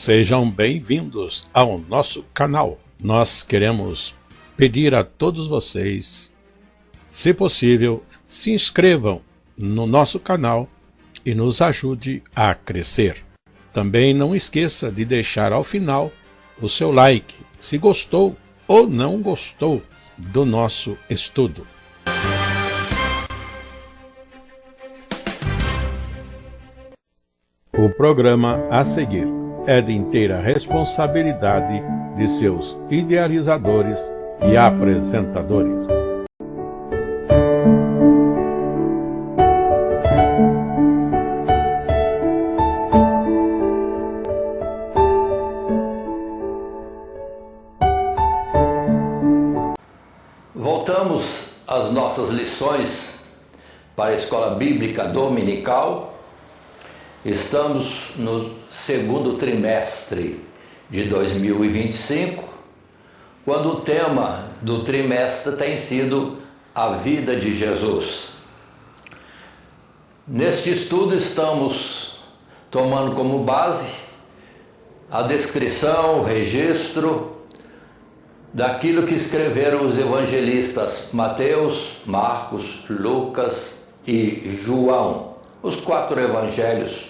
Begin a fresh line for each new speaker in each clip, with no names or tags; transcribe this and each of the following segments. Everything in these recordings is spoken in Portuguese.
Sejam bem-vindos ao nosso canal. Nós queremos pedir a todos vocês, se possível, se inscrevam no nosso canal e nos ajude a crescer. Também não esqueça de deixar ao final o seu like, se gostou ou não gostou do nosso estudo. O programa a seguir é de inteira responsabilidade de seus idealizadores e apresentadores.
Voltamos às nossas lições para a Escola Bíblica Dominical. Estamos no segundo trimestre de 2025, quando o tema do trimestre tem sido a vida de Jesus. Neste estudo estamos tomando como base a descrição, o registro daquilo que escreveram os evangelistas Mateus, Marcos, Lucas e João, os 4 evangelhos,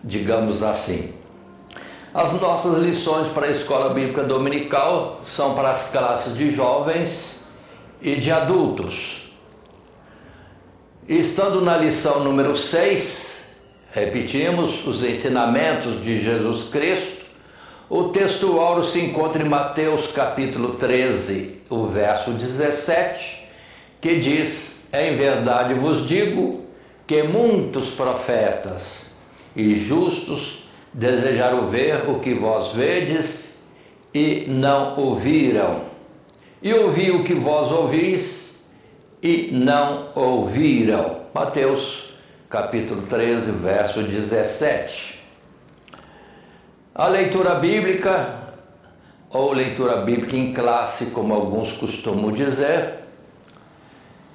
digamos assim. As nossas lições para a Escola Bíblica Dominical são para as classes de jovens e de adultos. Estando na lição número 6, repetimos os ensinamentos de Jesus Cristo. O texto áureo se encontra em Mateus capítulo 13, o verso 17, que diz: em verdade vos digo que muitos profetas e justos desejaram ver o que vós vedes e não ouviram, e ouvir o que vós ouvis e não ouviram. Mateus capítulo 13, verso 17. A leitura bíblica, ou leitura bíblica em classe, como alguns costumam dizer,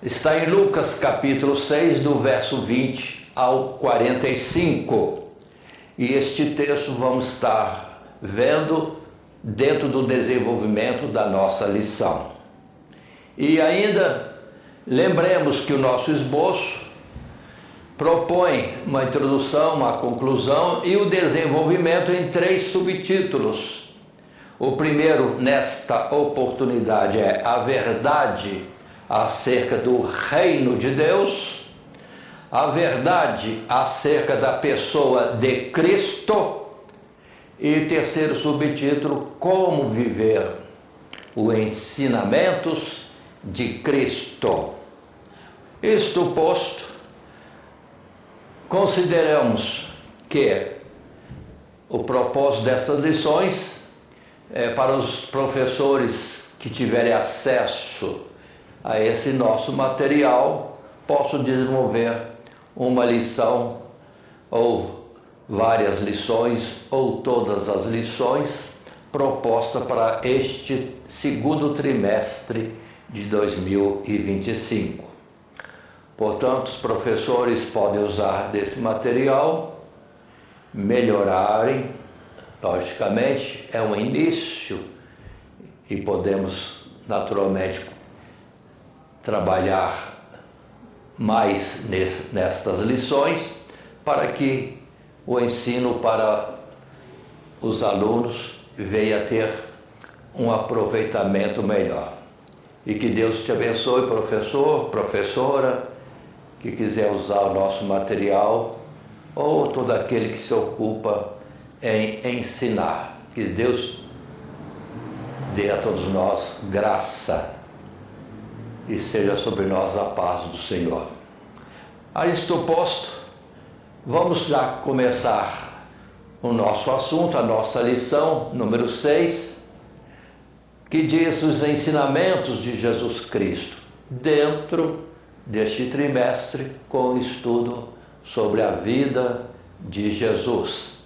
está em Lucas capítulo 6, do verso 20 ao 45. E este texto vamos estar vendo dentro do desenvolvimento da nossa lição. E ainda lembremos que o nosso esboço propõe uma introdução, uma conclusão e o desenvolvimento em 3 subtítulos. O primeiro, nesta oportunidade, é a verdade acerca do reino de Deus, a verdade acerca da pessoa de Cristo, e terceiro subtítulo, como viver os ensinamentos de Cristo. Isto posto, consideramos que o propósito dessas lições é para os professores que tiverem acesso a esse nosso material, possam desenvolver uma lição ou várias lições ou todas as lições propostas para este segundo trimestre de 2025. Portanto, os professores podem usar desse material, melhorarem, logicamente, é um início e podemos naturalmente trabalhar mais nestas lições para que o ensino para os alunos venha a ter um aproveitamento melhor. E que Deus te abençoe, professor, professora, que quiser usar o nosso material, ou todo aquele que se ocupa em ensinar. Que Deus dê a todos nós graça e seja sobre nós a paz do Senhor. A isto posto, vamos já começar o nosso assunto, a nossa lição número 6, que diz os ensinamentos de Jesus Cristo, dentro deste trimestre, com o estudo sobre a vida de Jesus.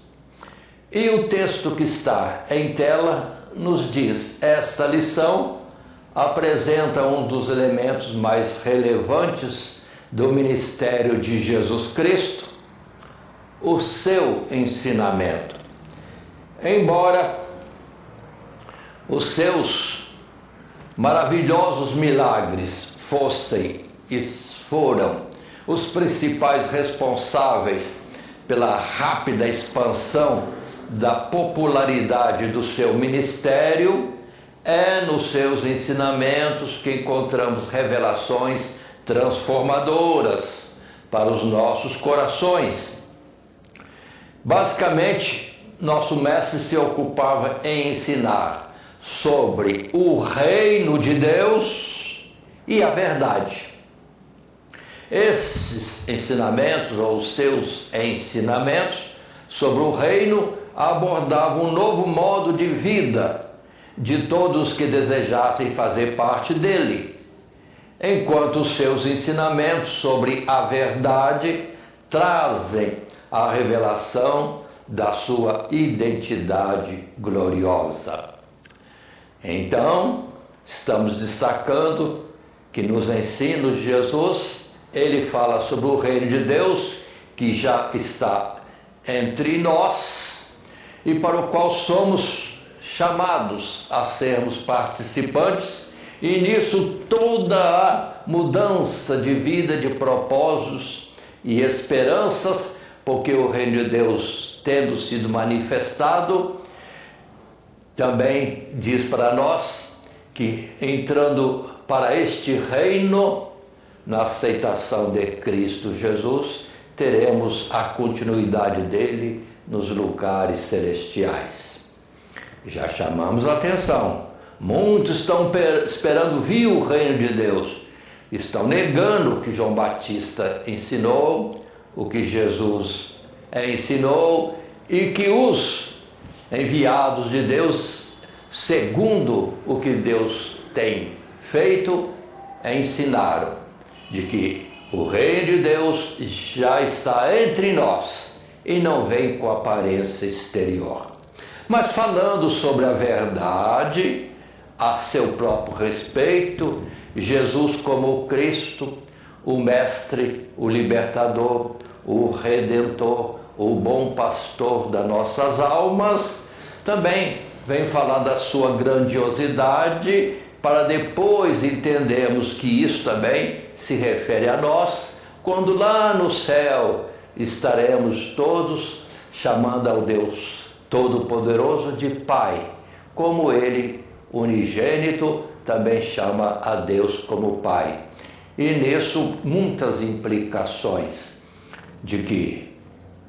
E o texto que está em tela nos diz: esta lição apresenta um dos elementos mais relevantes do ministério de Jesus Cristo, o seu ensinamento. Embora os seus maravilhosos milagres foram os principais responsáveis pela rápida expansão da popularidade do seu ministério, é nos seus ensinamentos que encontramos revelações transformadoras para os nossos corações. Basicamente, nosso mestre se ocupava em ensinar sobre o reino de Deus e a verdade. Esses ensinamentos, ou os seus ensinamentos sobre o reino, abordavam um novo modo de vida de todos que desejassem fazer parte dele, enquanto os seus ensinamentos sobre a verdade trazem a revelação da sua identidade gloriosa. Então, estamos destacando que nos ensinos de Jesus, ele fala sobre o reino de Deus, que já está entre nós e para o qual somos chamados a sermos participantes, e nisso toda a mudança de vida, de propósitos e esperanças, porque o reino de Deus, tendo sido manifestado, também diz para nós que entrando para este reino, na aceitação de Cristo Jesus, teremos a continuidade dele nos lugares celestiais. Já chamamos a atenção. Muitos estão esperando vir o reino de Deus. Estão negando o que João Batista ensinou, o que Jesus ensinou, e que os enviados de Deus, segundo o que Deus tem feito, ensinaram de que o reino de Deus já está entre nós e não vem com aparência exterior. Mas falando sobre a verdade, a seu próprio respeito, Jesus como o Cristo, o Mestre, o Libertador, o Redentor, o bom pastor das nossas almas, também vem falar da sua grandiosidade, para depois entendermos que isso também se refere a nós, quando lá no céu estaremos todos chamando ao Deus Todo-Poderoso de Pai, como Ele, unigênito, também chama a Deus como Pai. E nisso muitas implicações de que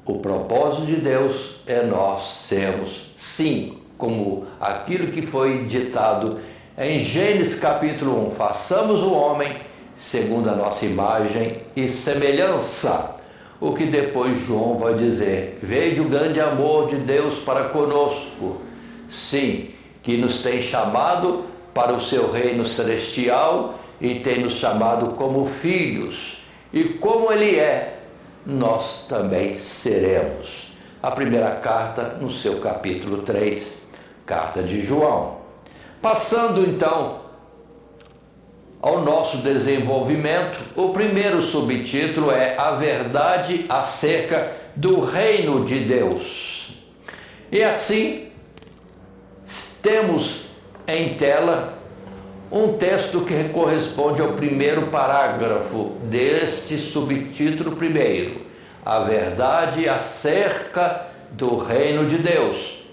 o propósito de Deus é nós sermos, sim, como aquilo que foi ditado em Gênesis capítulo 1, façamos o homem segundo a nossa imagem e semelhança. O que depois João vai dizer, veja o grande amor de Deus para conosco, sim, que nos tem chamado para o seu reino celestial e tem nos chamado como filhos, e como ele é, nós também seremos. A primeira carta, no seu capítulo 3, carta de João. Passando então ao nosso desenvolvimento, o primeiro subtítulo é a verdade acerca do reino de Deus. E assim, temos em tela um texto que corresponde ao primeiro parágrafo deste subtítulo primeiro, a verdade acerca do reino de Deus.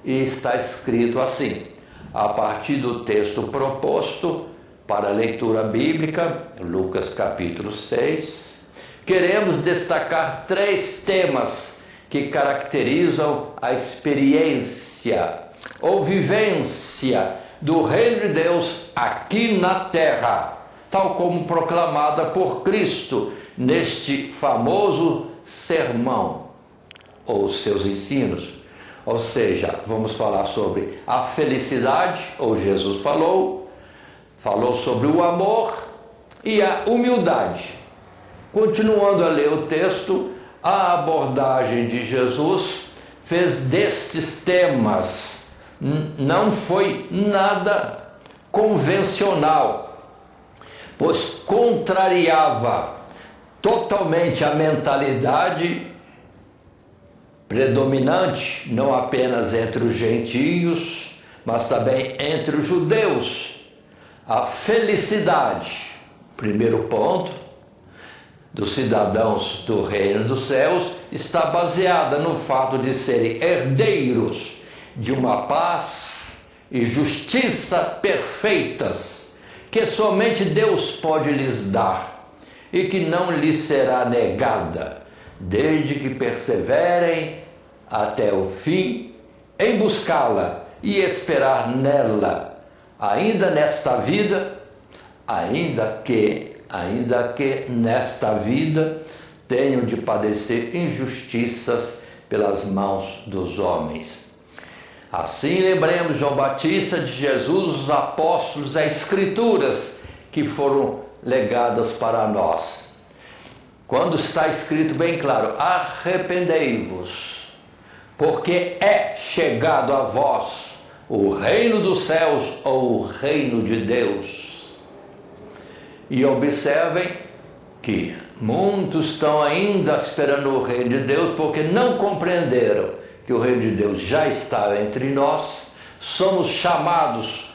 E está escrito assim, a partir do texto proposto para a leitura bíblica, Lucas capítulo 6, queremos destacar 3 temas que caracterizam a experiência ou vivência do reino de Deus aqui na terra, tal como proclamada por Cristo neste famoso sermão ou seus ensinos. Ou seja, vamos falar sobre a felicidade, ou Jesus falou sobre o amor e a humildade. Continuando a ler o texto, a abordagem de Jesus fez destes temas, não foi nada convencional, pois contrariava totalmente a mentalidade predominante não apenas entre os gentios, mas também entre os judeus. A felicidade, primeiro ponto, dos cidadãos do reino dos céus está baseada no fato de serem herdeiros de uma paz e justiça perfeitas, que somente Deus pode lhes dar e que não lhes será negada, desde que perseverem até o fim em buscá-la e esperar nela, ainda nesta vida, ainda que nesta vida tenham de padecer injustiças pelas mãos dos homens. Assim lembremos João Batista, de Jesus, os apóstolos, as Escrituras que foram legadas para nós. Quando está escrito bem claro, arrependei-vos, porque é chegado a vós o reino dos céus ou o reino de Deus. E observem que muitos estão ainda esperando o reino de Deus porque não compreenderam que o reino de Deus já está entre nós. Somos chamados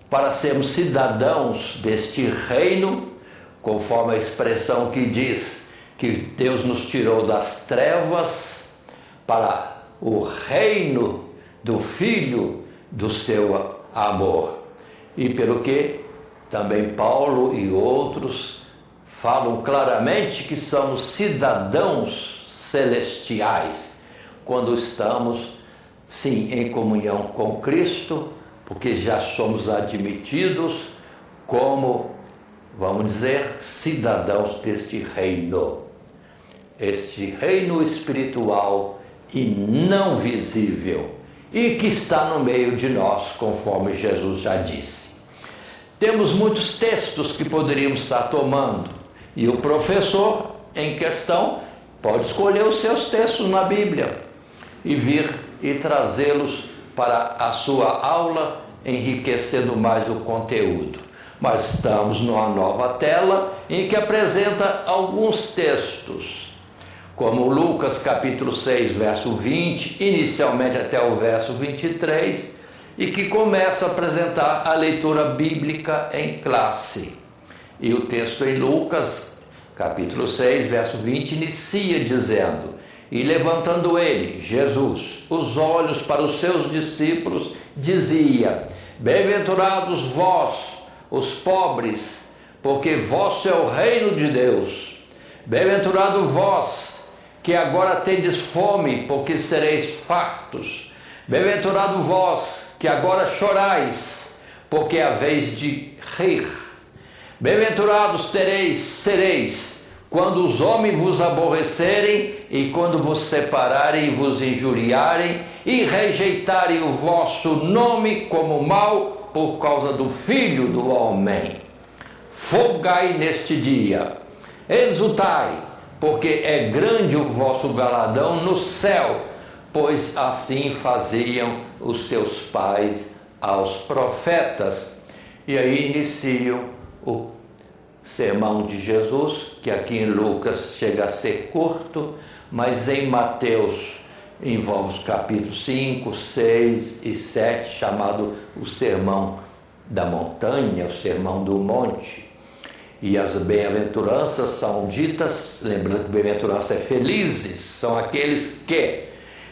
para sermos cidadãos deste reino, conforme a expressão que diz que Deus nos tirou das trevas para o reino do Filho do seu amor. E pelo que também Paulo e outros falam claramente que somos cidadãos celestiais quando estamos, sim, em comunhão com Cristo, porque já somos admitidos como, vamos dizer, cidadãos deste reino. Este reino espiritual e não visível, e que está no meio de nós, conforme Jesus já disse. Temos muitos textos que poderíamos estar tomando, e o professor em questão pode escolher os seus textos na Bíblia e vir e trazê-los para a sua aula, enriquecendo mais o conteúdo. Mas estamos numa nova tela em que apresenta alguns textos, como Lucas capítulo 6, verso 20, inicialmente até o verso 23, e que começa a apresentar a leitura bíblica em classe. E o texto em Lucas, capítulo 6, verso 20, inicia dizendo: e levantando ele, Jesus, os olhos para os seus discípulos, dizia: bem-aventurados vós, os pobres, porque vosso é o reino de Deus. Bem-aventurado vós, que agora tendes fome, porque sereis fartos. Bem-aventurado vós, que agora chorais, porque é a vez de rir. Bem-aventurados sereis, quando os homens vos aborrecerem, e quando vos separarem e vos injuriarem, e rejeitarem o vosso nome como mal, por causa do Filho do Homem. Folgai neste dia, exultai, porque é grande o vosso galardão no céu, pois assim faziam os seus pais aos profetas. E aí iniciam o sermão de Jesus, que aqui em Lucas chega a ser curto, mas em Mateus envolve os capítulos 5, 6 e 7, chamado o Sermão da Montanha, o Sermão do Monte. E as bem-aventuranças são ditas, lembrando que bem-aventurança é felizes, são aqueles que,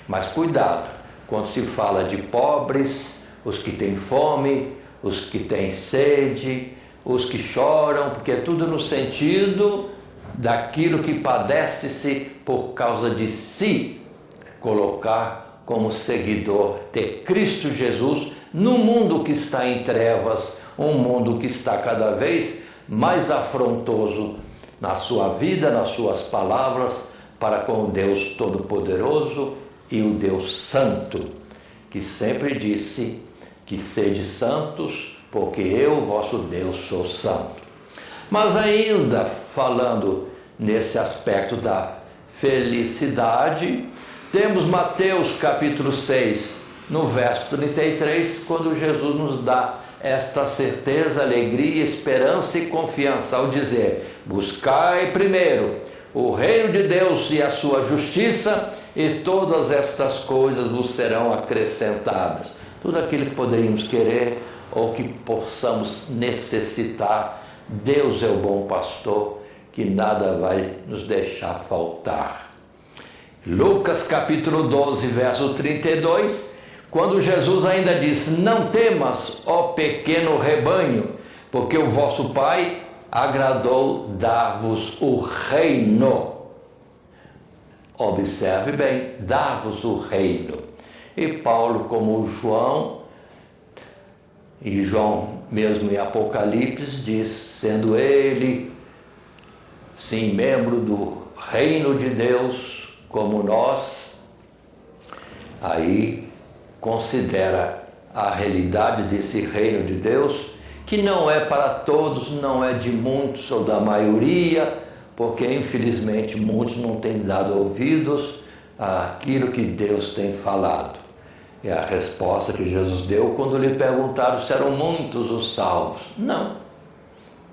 mas cuidado, quando se fala de pobres, os que têm fome, os que têm sede, os que choram, porque é tudo no sentido daquilo que padece-se por causa de si, colocar como seguidor de Cristo Jesus no mundo que está em trevas, um mundo que está cada vez mais afrontoso na sua vida, nas suas palavras, para com o Deus Todo-Poderoso e o Deus Santo, que sempre disse que sede santos, porque eu, vosso Deus, sou santo. Mas ainda falando nesse aspecto da felicidade, temos Mateus capítulo 6, no verso 33, quando Jesus nos dá esta certeza, alegria, esperança e confiança ao dizer: buscai primeiro o reino de Deus e a sua justiça, e todas estas coisas vos serão acrescentadas. Tudo aquilo que poderíamos querer ou que possamos necessitar, Deus é o bom pastor, que nada vai nos deixar faltar. Lucas capítulo 12, verso 32, quando Jesus ainda disse: não temas, ó pequeno rebanho, porque o vosso Pai agradou dar-vos o reino. Observe bem, dar-vos o reino. E Paulo, como João, e João mesmo em Apocalipse diz, sendo ele, sim, membro do reino de Deus, como nós, aí considera a realidade desse reino de Deus, que não é para todos, não é de muitos ou da maioria, porque infelizmente muitos não têm dado ouvidos àquilo que Deus tem falado. É a resposta que Jesus deu quando lhe perguntaram se eram muitos os salvos. Não,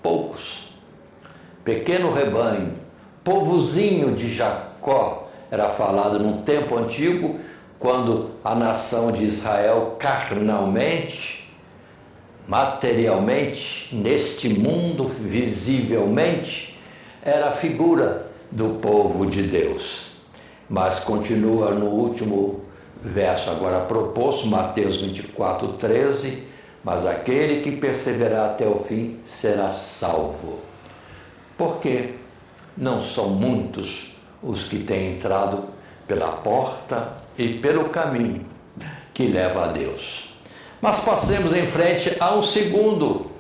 poucos. Pequeno rebanho, povozinho de Jacó, era falado num tempo antigo, quando a nação de Israel carnalmente, materialmente, neste mundo, visivelmente, era a figura do povo de Deus. Mas continua no último verso agora proposto, Mateus 24, 13, mas aquele que perseverar até o fim será salvo. Porque não são muitos os que têm entrado pela porta e pelo caminho que leva a Deus. Mas passemos em frente a um segundo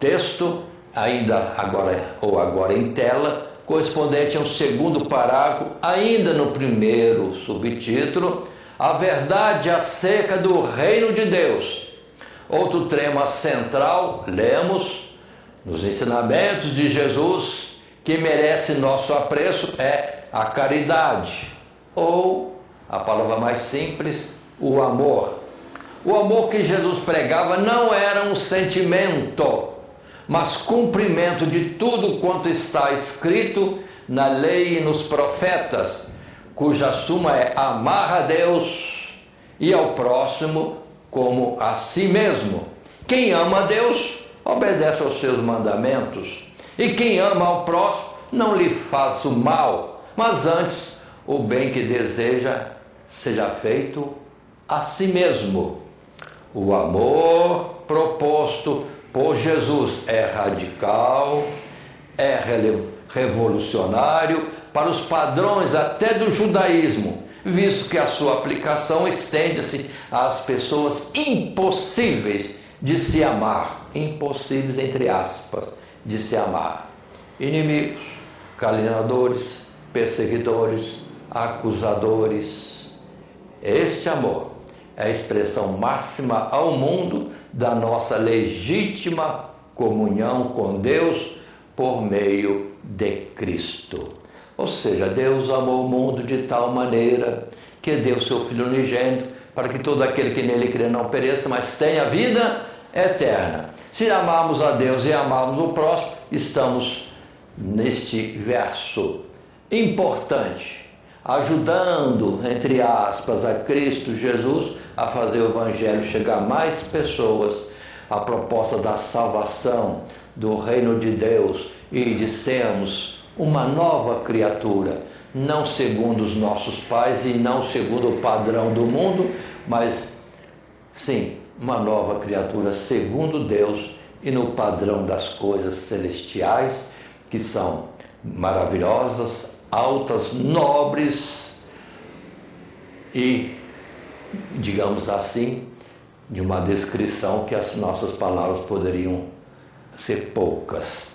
texto, ainda agora em tela, correspondente a um segundo parágrafo, ainda no primeiro subtítulo, a verdade acerca do reino de Deus. Outro tema central, lemos, nos ensinamentos de Jesus, que merece nosso apreço, é a caridade, ou, a palavra mais simples, o amor. O amor que Jesus pregava não era um sentimento, mas cumprimento de tudo quanto está escrito na lei e nos profetas, cuja suma é amar a Deus e ao próximo como a si mesmo. Quem ama a Deus obedece aos seus mandamentos, e quem ama ao próximo não lhe faz o mal, mas antes o bem que deseja seja feito a si mesmo. O amor proposto por Jesus é radical, é revolucionário para os padrões até do judaísmo, visto que a sua aplicação estende-se às pessoas impossíveis de se amar, impossíveis entre aspas, de se amar. Inimigos, caluniadores, perseguidores, acusadores. Este amor é a expressão máxima ao mundo da nossa legítima comunhão com Deus por meio de Cristo. Ou seja, Deus amou o mundo de tal maneira que deu seu Filho unigênito para que todo aquele que nele crê não pereça, mas tenha vida eterna. Se amarmos a Deus e amarmos o próximo, estamos neste verso importante, ajudando, entre aspas, a Cristo Jesus a fazer o Evangelho chegar a mais pessoas, a proposta da salvação, do reino de Deus e de sermos uma nova criatura, não segundo os nossos pais e não segundo o padrão do mundo, mas sim, uma nova criatura segundo Deus e no padrão das coisas celestiais, que são maravilhosas, altas, nobres e, digamos assim, de uma descrição que as nossas palavras poderiam ser poucas.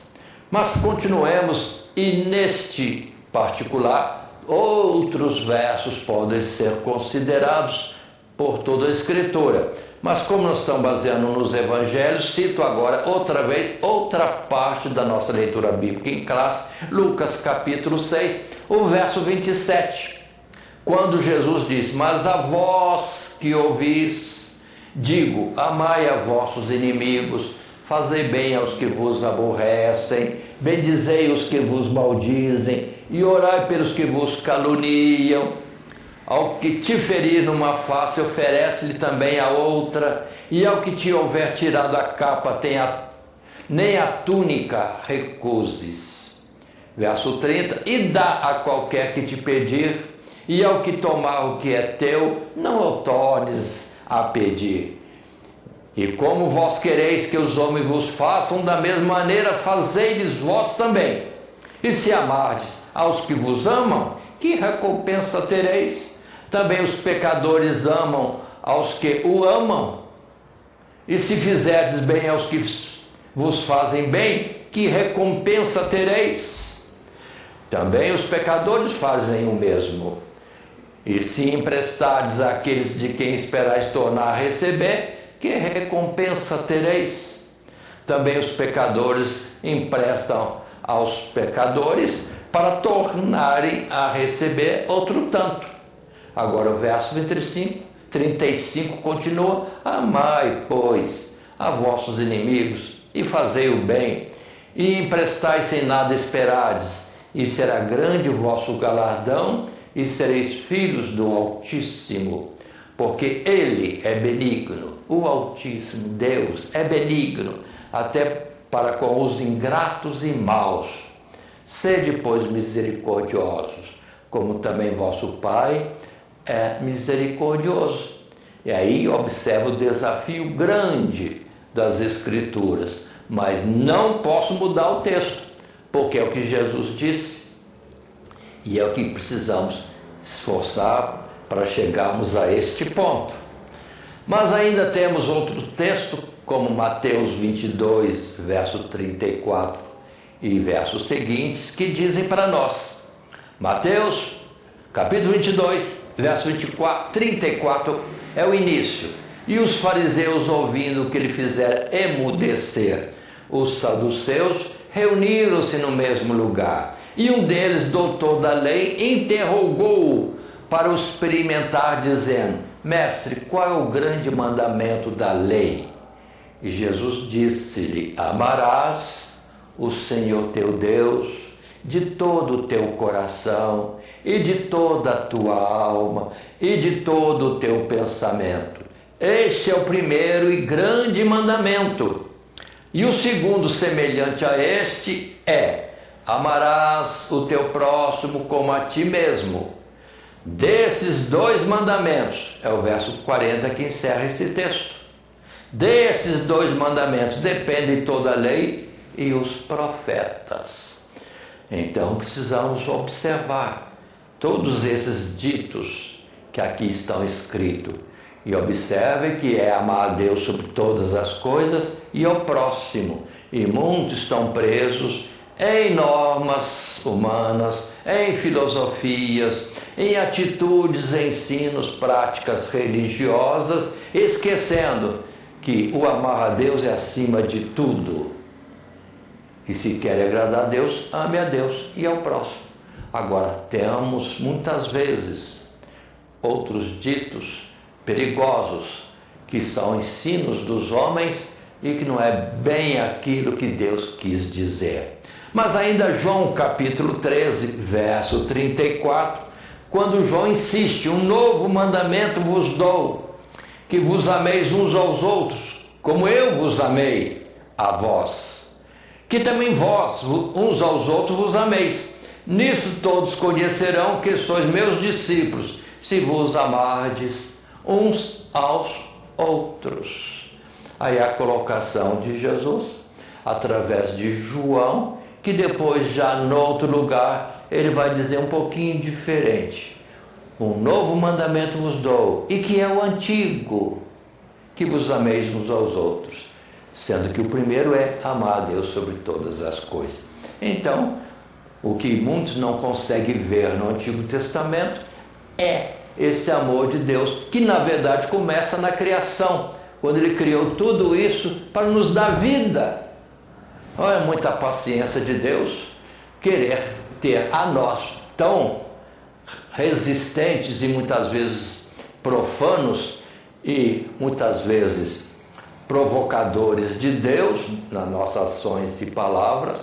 Mas continuemos, e neste particular, outros versos podem ser considerados por toda a Escritura. Mas como nós estamos baseando nos Evangelhos, cito agora outra vez outra parte da nossa leitura bíblica em classe, Lucas capítulo 6, o verso 27. Quando Jesus diz: mas a vós que ouvis, digo, amai a vossos inimigos, fazei bem aos que vos aborrecem, bendizei os que vos maldizem, e orai pelos que vos caluniam. Ao que te ferir numa face, oferece-lhe também a outra, e ao que te houver tirado a capa, nem a túnica recuses. Verso 30, e dá a qualquer que te pedir, e ao que tomar o que é teu, não o tornes a pedir. E como vós quereis que os homens vos façam, da mesma maneira fazei-lhes vós também. E se amardes aos que vos amam, que recompensa tereis? Também os pecadores amam aos que o amam. E se fizerdes bem aos que vos fazem bem, que recompensa tereis? Também os pecadores fazem o mesmo. E se emprestardes àqueles de quem esperais tornar a receber, que recompensa tereis? Também os pecadores emprestam aos pecadores para tornarem a receber outro tanto. Agora o verso 35 continua: amai, pois, a vossos inimigos, e fazei o bem, e emprestai sem nada esperardes, e será grande o vosso galardão, e sereis filhos do Altíssimo, porque Ele é benigno, o Altíssimo, Deus, é benigno, até para com os ingratos e maus. Sede, pois, misericordiosos, como também vosso Pai é misericordioso. E aí observa o desafio grande das Escrituras, mas não posso mudar o texto, porque é o que Jesus disse, e é o que precisamos esforçar para chegarmos a este ponto. Mas ainda temos outro texto, como Mateus 22, verso 34 e versos seguintes, que dizem para nós. Mateus, capítulo 22, verso 34 é o início. E os fariseus, ouvindo o que lhe fizeram emudecer os saduceus, reuniram-se no mesmo lugar. E um deles, doutor da lei, interrogou-o para o experimentar, dizendo: Mestre, qual é o grande mandamento da lei? E Jesus disse-lhe: amarás o Senhor teu Deus de todo o teu coração, e de toda a tua alma, e de todo o teu pensamento. Este é o primeiro e grande mandamento. E o segundo, semelhante a este, é: amarás o teu próximo como a ti mesmo. Desses dois mandamentos, é o verso 40 que encerra esse texto. Desses dois mandamentos depende toda a lei e os profetas. Então precisamos observar todos esses ditos que aqui estão escritos. E observe que é amar a Deus sobre todas as coisas e ao próximo. E muitos estão presos em normas humanas, em filosofias, em atitudes, ensinos, práticas religiosas, esquecendo que o amar a Deus é acima de tudo. E se quer agradar a Deus, ame a Deus e ao próximo. Agora, temos muitas vezes outros ditos perigosos, que são ensinos dos homens e que não é bem aquilo que Deus quis dizer. Mas ainda João capítulo 13, verso 34, quando João insiste: um novo mandamento vos dou, que vos ameis uns aos outros, como eu vos amei a vós, que também vós uns aos outros vos ameis. Nisso todos conhecerão que sois meus discípulos, se vos amardes uns aos outros. Aí a colocação de Jesus, através de João, que depois já no outro lugar, ele vai dizer um pouquinho diferente. Um novo mandamento vos dou, e que é o antigo, que vos ameis uns aos outros. Sendo que o primeiro é amar a Deus sobre todas as coisas. Então, o que muitos não conseguem ver no Antigo Testamento é esse amor de Deus, que na verdade começa na criação, quando Ele criou tudo isso para nos dar vida. Olha, muita paciência de Deus, querer ter a nós tão resistentes e muitas vezes profanos e muitas vezes provocadores de Deus nas nossas ações e palavras,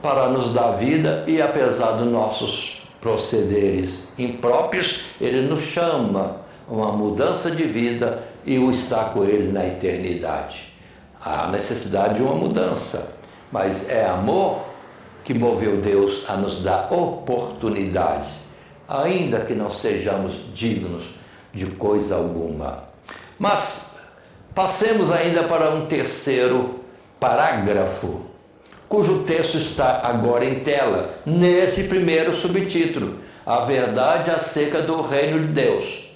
para nos dar vida, e apesar dos nossos procederes impróprios, Ele nos chama a uma mudança de vida e o estar com Ele na eternidade. Há necessidade de uma mudança, mas é amor que moveu Deus a nos dar oportunidades, ainda que não sejamos dignos de coisa alguma. Mas passemos ainda para um terceiro parágrafo, cujo texto está agora em tela, nesse primeiro subtítulo, a verdade acerca do reino de Deus.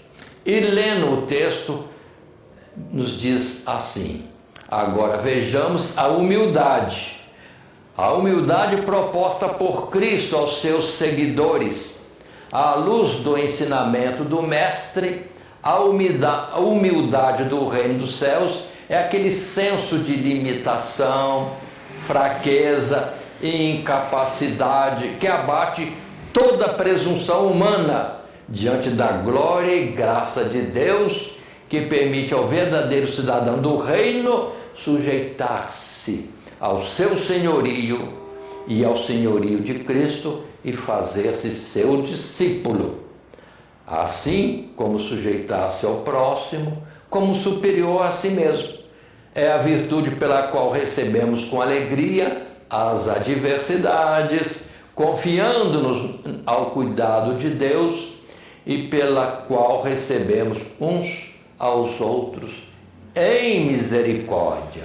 E lendo o texto, nos diz assim: agora vejamos a humildade proposta por Cristo aos seus seguidores, à luz do ensinamento do Mestre. A humildade do reino dos céus é aquele senso de limitação, fraqueza e incapacidade que abate toda presunção humana diante da glória e graça de Deus, que permite ao verdadeiro cidadão do reino sujeitar-se ao seu senhorio e ao senhorio de Cristo e fazer-se seu discípulo, assim como sujeitar-se ao próximo como superior a si mesmo. É a virtude pela qual recebemos com alegria as adversidades, confiando-nos ao cuidado de Deus, e pela qual recebemos uns aos outros em misericórdia.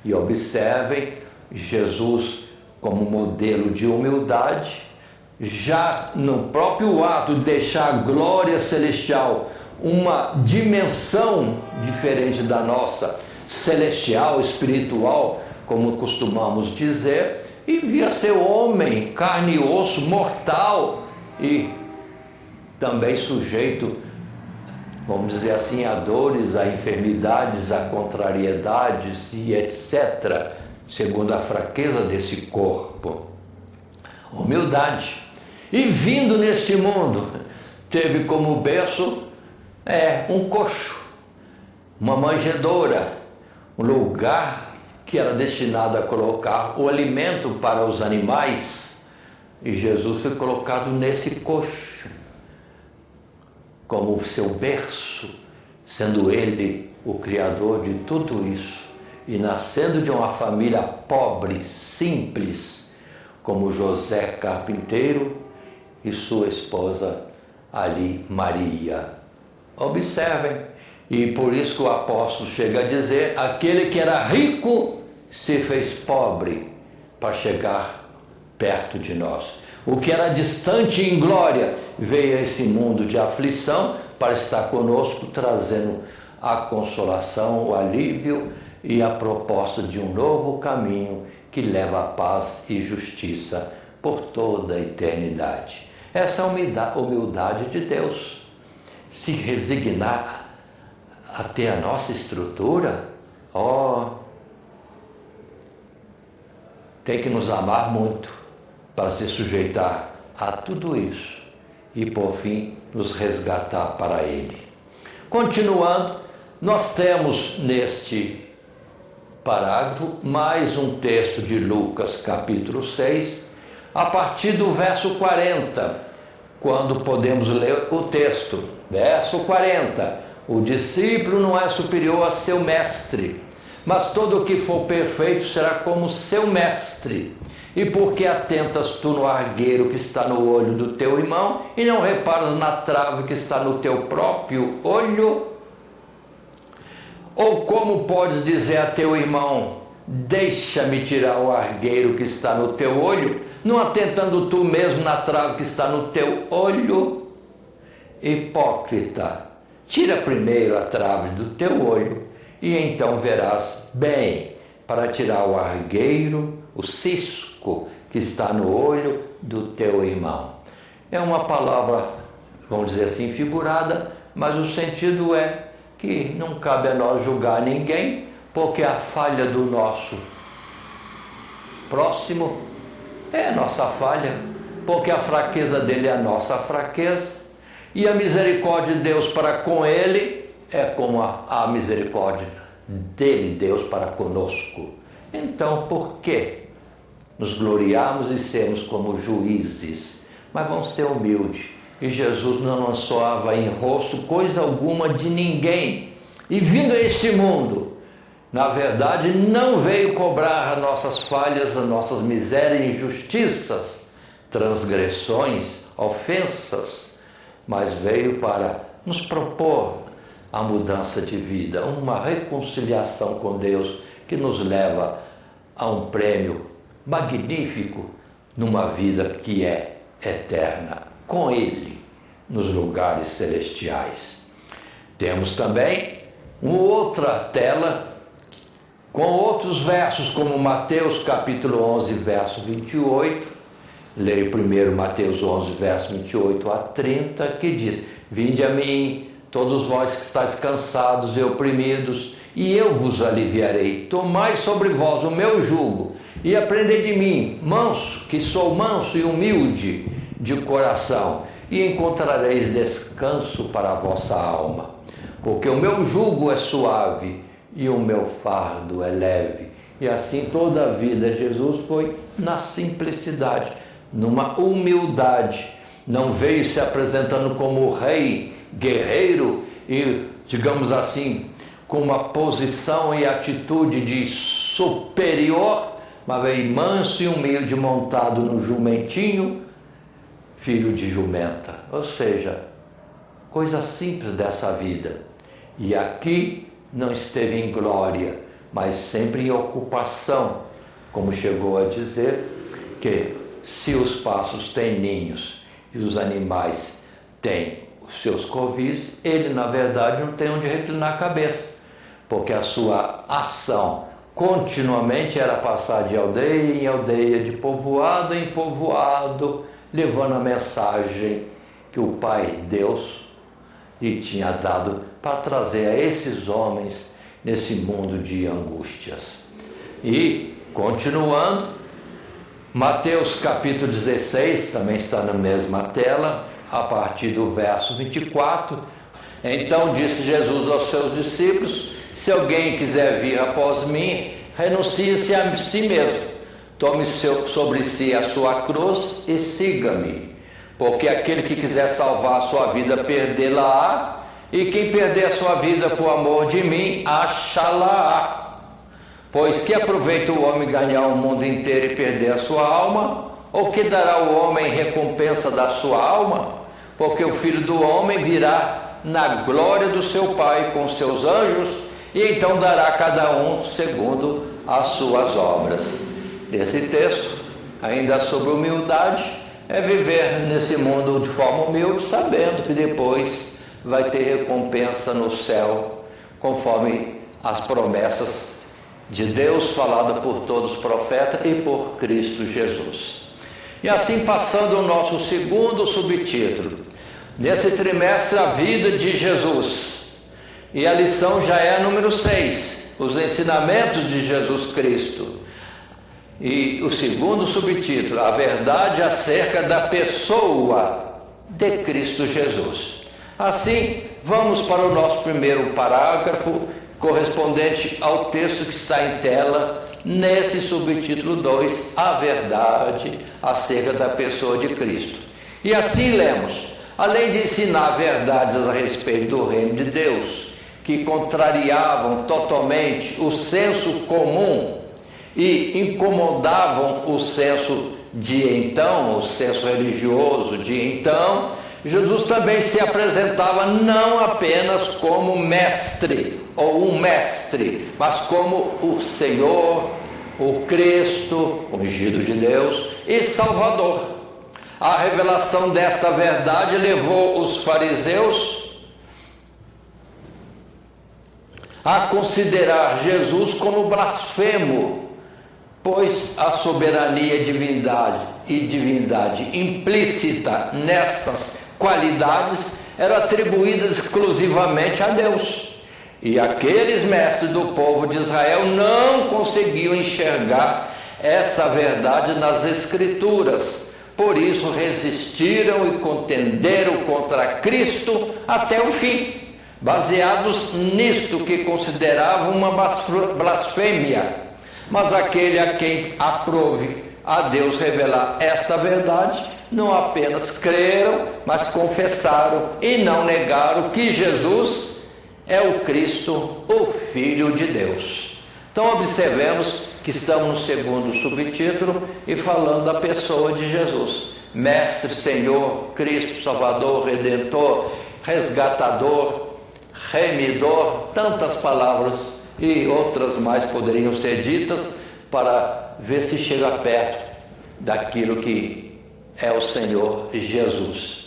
E observem Jesus como modelo de humildade, já no próprio ato de deixar a glória celestial, uma dimensão diferente da nossa, celestial, espiritual, como costumamos dizer, e via ser homem, carne e osso, mortal e também sujeito, vamos dizer assim, a dores, a enfermidades, a contrariedades e etc., segundo a fraqueza desse corpo. Humildade. E vindo neste mundo, teve como berço um coxo, uma manjedoura, um lugar que era destinado a colocar o alimento para os animais, e Jesus foi colocado nesse coxo, como seu berço, sendo ele o criador de tudo isso, e nascendo de uma família pobre, simples, como José carpinteiro e sua esposa ali, Maria. Observem, e por isso que o apóstolo chega a dizer: aquele que era rico se fez pobre para chegar perto de nós. O que era distante em glória veio a esse mundo de aflição para estar conosco, trazendo a consolação, o alívio e a proposta de um novo caminho que leva a paz e justiça por toda a eternidade. Essa é a humildade de Deus. Se resignar a ter a nossa estrutura, tem que nos amar muito para se sujeitar a tudo isso e, por fim, nos resgatar para Ele. Continuando, nós temos neste parágrafo mais um texto de Lucas, capítulo 6, a partir do verso 40, quando podemos ler o texto. Verso 40: o discípulo não é superior a seu mestre, mas todo o que for perfeito será como seu mestre. E por que atentas tu no argueiro que está no olho do teu irmão e não reparas na trave que está no teu próprio olho? Ou como podes dizer a teu irmão: deixa-me tirar o argueiro que está no teu olho, não atentando tu mesmo na trave que está no teu olho? Hipócrita, tira primeiro a trave do teu olho, e então verás bem para tirar o argueiro, o cisco que está no olho do teu irmão. É uma palavra, vamos dizer assim, figurada, mas o sentido é que não cabe a nós julgar ninguém, porque a falha do nosso próximo é a nossa falha, porque a fraqueza dele é a nossa fraqueza, e a misericórdia de Deus para com ele é como a misericórdia dele, Deus, para conosco. Então, por que nos gloriarmos e sermos como juízes mas vamos ser humildes. E Jesus não lançava em rosto coisa alguma de ninguém. E vindo a este mundo, na verdade, não veio cobrar as nossas falhas, as nossas misérias, injustiças, transgressões, ofensas, mas veio para nos propor a mudança de vida, uma reconciliação com Deus que nos leva a um prêmio magnífico numa vida que é eterna, com Ele, nos lugares celestiais. Temos também uma outra tela com outros versos, como Mateus capítulo 11, verso 28. Leio primeiro Mateus 11, verso 28 a 30, que diz: Vinde a mim, todos vós que estáis cansados e oprimidos, e eu vos aliviarei. Tomai sobre vós o meu jugo, e aprendei de mim, que sou manso e humilde de coração, e encontrareis descanso para a vossa alma. Porque o meu jugo é suave e o meu fardo é leve. E assim toda a vida Jesus foi na simplicidade, numa humildade. Não veio se apresentando como rei, guerreiro e, digamos assim, com uma posição e atitude de superior, mas veio manso e humilde, montado no jumentinho, filho de jumenta. Ou seja, coisa simples dessa vida. E aqui não esteve em glória, mas sempre em ocupação, como chegou a dizer, que se os passos têm ninhos e os animais têm os seus covis, ele na verdade não tem onde reclinar a cabeça, porque a sua ação continuamente era passar de aldeia em aldeia, de povoado em povoado, levando a mensagem que o Pai Deus lhe tinha dado para trazer a esses homens nesse mundo de angústias. E, continuando, Mateus capítulo 16, também está na mesma tela, a partir do verso 24. Então disse Jesus aos seus discípulos: se alguém quiser vir após mim, renuncie-se a si mesmo, tome sobre si a sua cruz e siga-me. Porque aquele que quiser salvar a sua vida, perdê-la-á, e quem perder a sua vida por amor de mim, achá-la-á. Pois que aproveita o homem ganhar o mundo inteiro e perder a sua alma? Ou que dará o homem em recompensa da sua alma? Porque o Filho do Homem virá na glória do seu Pai com seus anjos, e então dará a cada um segundo as suas obras. Esse texto, ainda sobre humildade, é viver nesse mundo de forma humilde, sabendo que depois vai ter recompensa no céu, conforme as promessas de Deus falada por todos os profetas e por Cristo Jesus. E assim, passando o nosso segundo subtítulo, nesse trimestre, a vida de Jesus. E a lição já é a número 6, os ensinamentos de Jesus Cristo. E o segundo subtítulo, a verdade acerca da pessoa de Cristo Jesus. Assim, vamos para o nosso primeiro parágrafo, correspondente ao texto que está em tela, nesse subtítulo 2, a verdade acerca da pessoa de Cristo. E assim lemos: além de ensinar verdades a respeito do reino de Deus, que contrariavam totalmente o senso comum e incomodavam o senso de então, o senso religioso de então, Jesus também se apresentava não apenas como mestre ou um mestre, mas como o Senhor, o Cristo, ungido de Deus e Salvador. A revelação desta verdade levou os fariseus a considerar Jesus como blasfemo, pois a soberania e divindade implícita nestas qualidades era atribuída exclusivamente a Deus. E aqueles mestres do povo de Israel não conseguiam enxergar essa verdade nas Escrituras. Por isso resistiram e contenderam contra Cristo até o fim, baseados nisto que consideravam uma blasfêmia. Mas aquele a quem aprove a Deus revelar esta verdade, não apenas creram, mas confessaram e não negaram que Jesus é o Cristo, o Filho de Deus. Então observemos que estamos no segundo subtítulo e falando da pessoa de Jesus. Mestre, Senhor, Cristo, Salvador, Redentor, Resgatador, Remidor, tantas palavras e outras mais poderiam ser ditas para ver se chega perto daquilo que é o Senhor Jesus.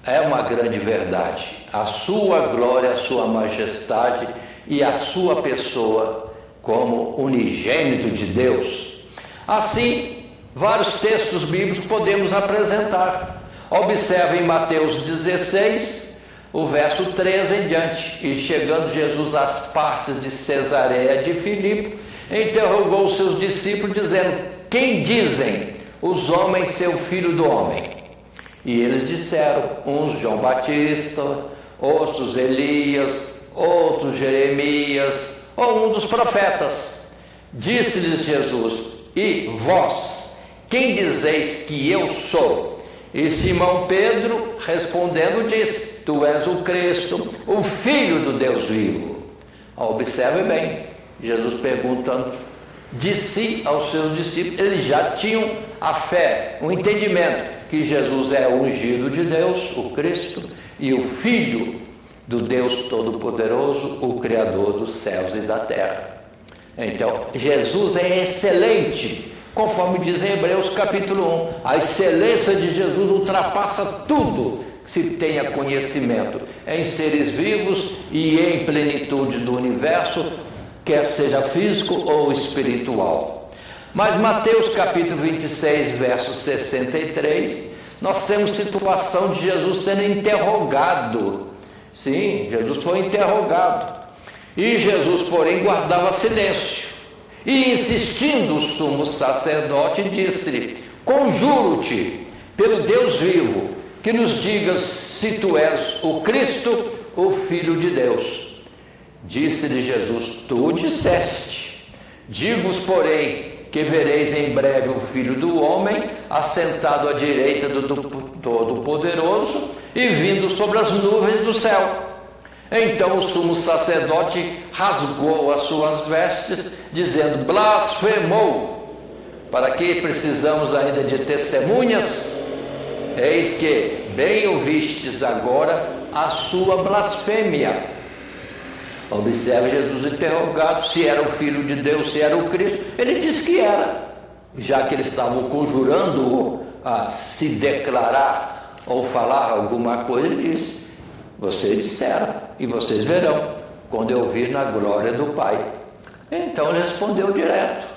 É uma grande verdade. A sua glória, a sua majestade e a sua pessoa como unigênito de Deus. Assim, vários textos bíblicos podemos apresentar. Observe em Mateus 16, o verso 13 em diante. E chegando Jesus às partes de Cesareia de Filipe, interrogou os seus discípulos, dizendo: quem dizem os homens ser o Filho do Homem? E eles disseram, uns João Batista, outros Elias, outros Jeremias, ou um dos profetas. Disse-lhes Jesus: e vós, quem dizeis que eu sou? E Simão Pedro, respondendo, disse: tu és o Cristo, o Filho do Deus vivo. Observe bem, Jesus perguntando de si aos seus discípulos. Eles já tinham a fé, o entendimento que Jesus é o ungido de Deus, o Cristo, e o Filho do Deus Todo-Poderoso, o Criador dos céus e da terra. Então, Jesus é excelente, conforme diz em Hebreus capítulo 1. A excelência de Jesus ultrapassa tudo que se tenha conhecimento em seres vivos e em plenitude do universo, quer seja físico ou espiritual. Mas Mateus capítulo 26, verso 63, nós temos situação de Jesus sendo interrogado. Sim, Jesus foi interrogado. E Jesus, porém, guardava silêncio. E insistindo o sumo sacerdote, disse-lhe: conjuro-te, pelo Deus vivo, que nos digas se tu és o Cristo, o Filho de Deus. Disse-lhe Jesus: tu disseste. Digo-vos, porém, que vereis em breve o Filho do Homem assentado à direita do Todo-Poderoso e vindo sobre as nuvens do céu. Então o sumo sacerdote rasgou as suas vestes, dizendo: blasfemou! Para que precisamos ainda de testemunhas? Eis que bem ouvistes agora a sua blasfêmia. Observe Jesus interrogado se era o Filho de Deus, se era o Cristo. Ele disse que era, já que eles estavam conjurando-o a se declarar ou falar alguma coisa. Ele disse: vocês disseram e vocês verão quando eu vir na glória do Pai. Então ele respondeu direto,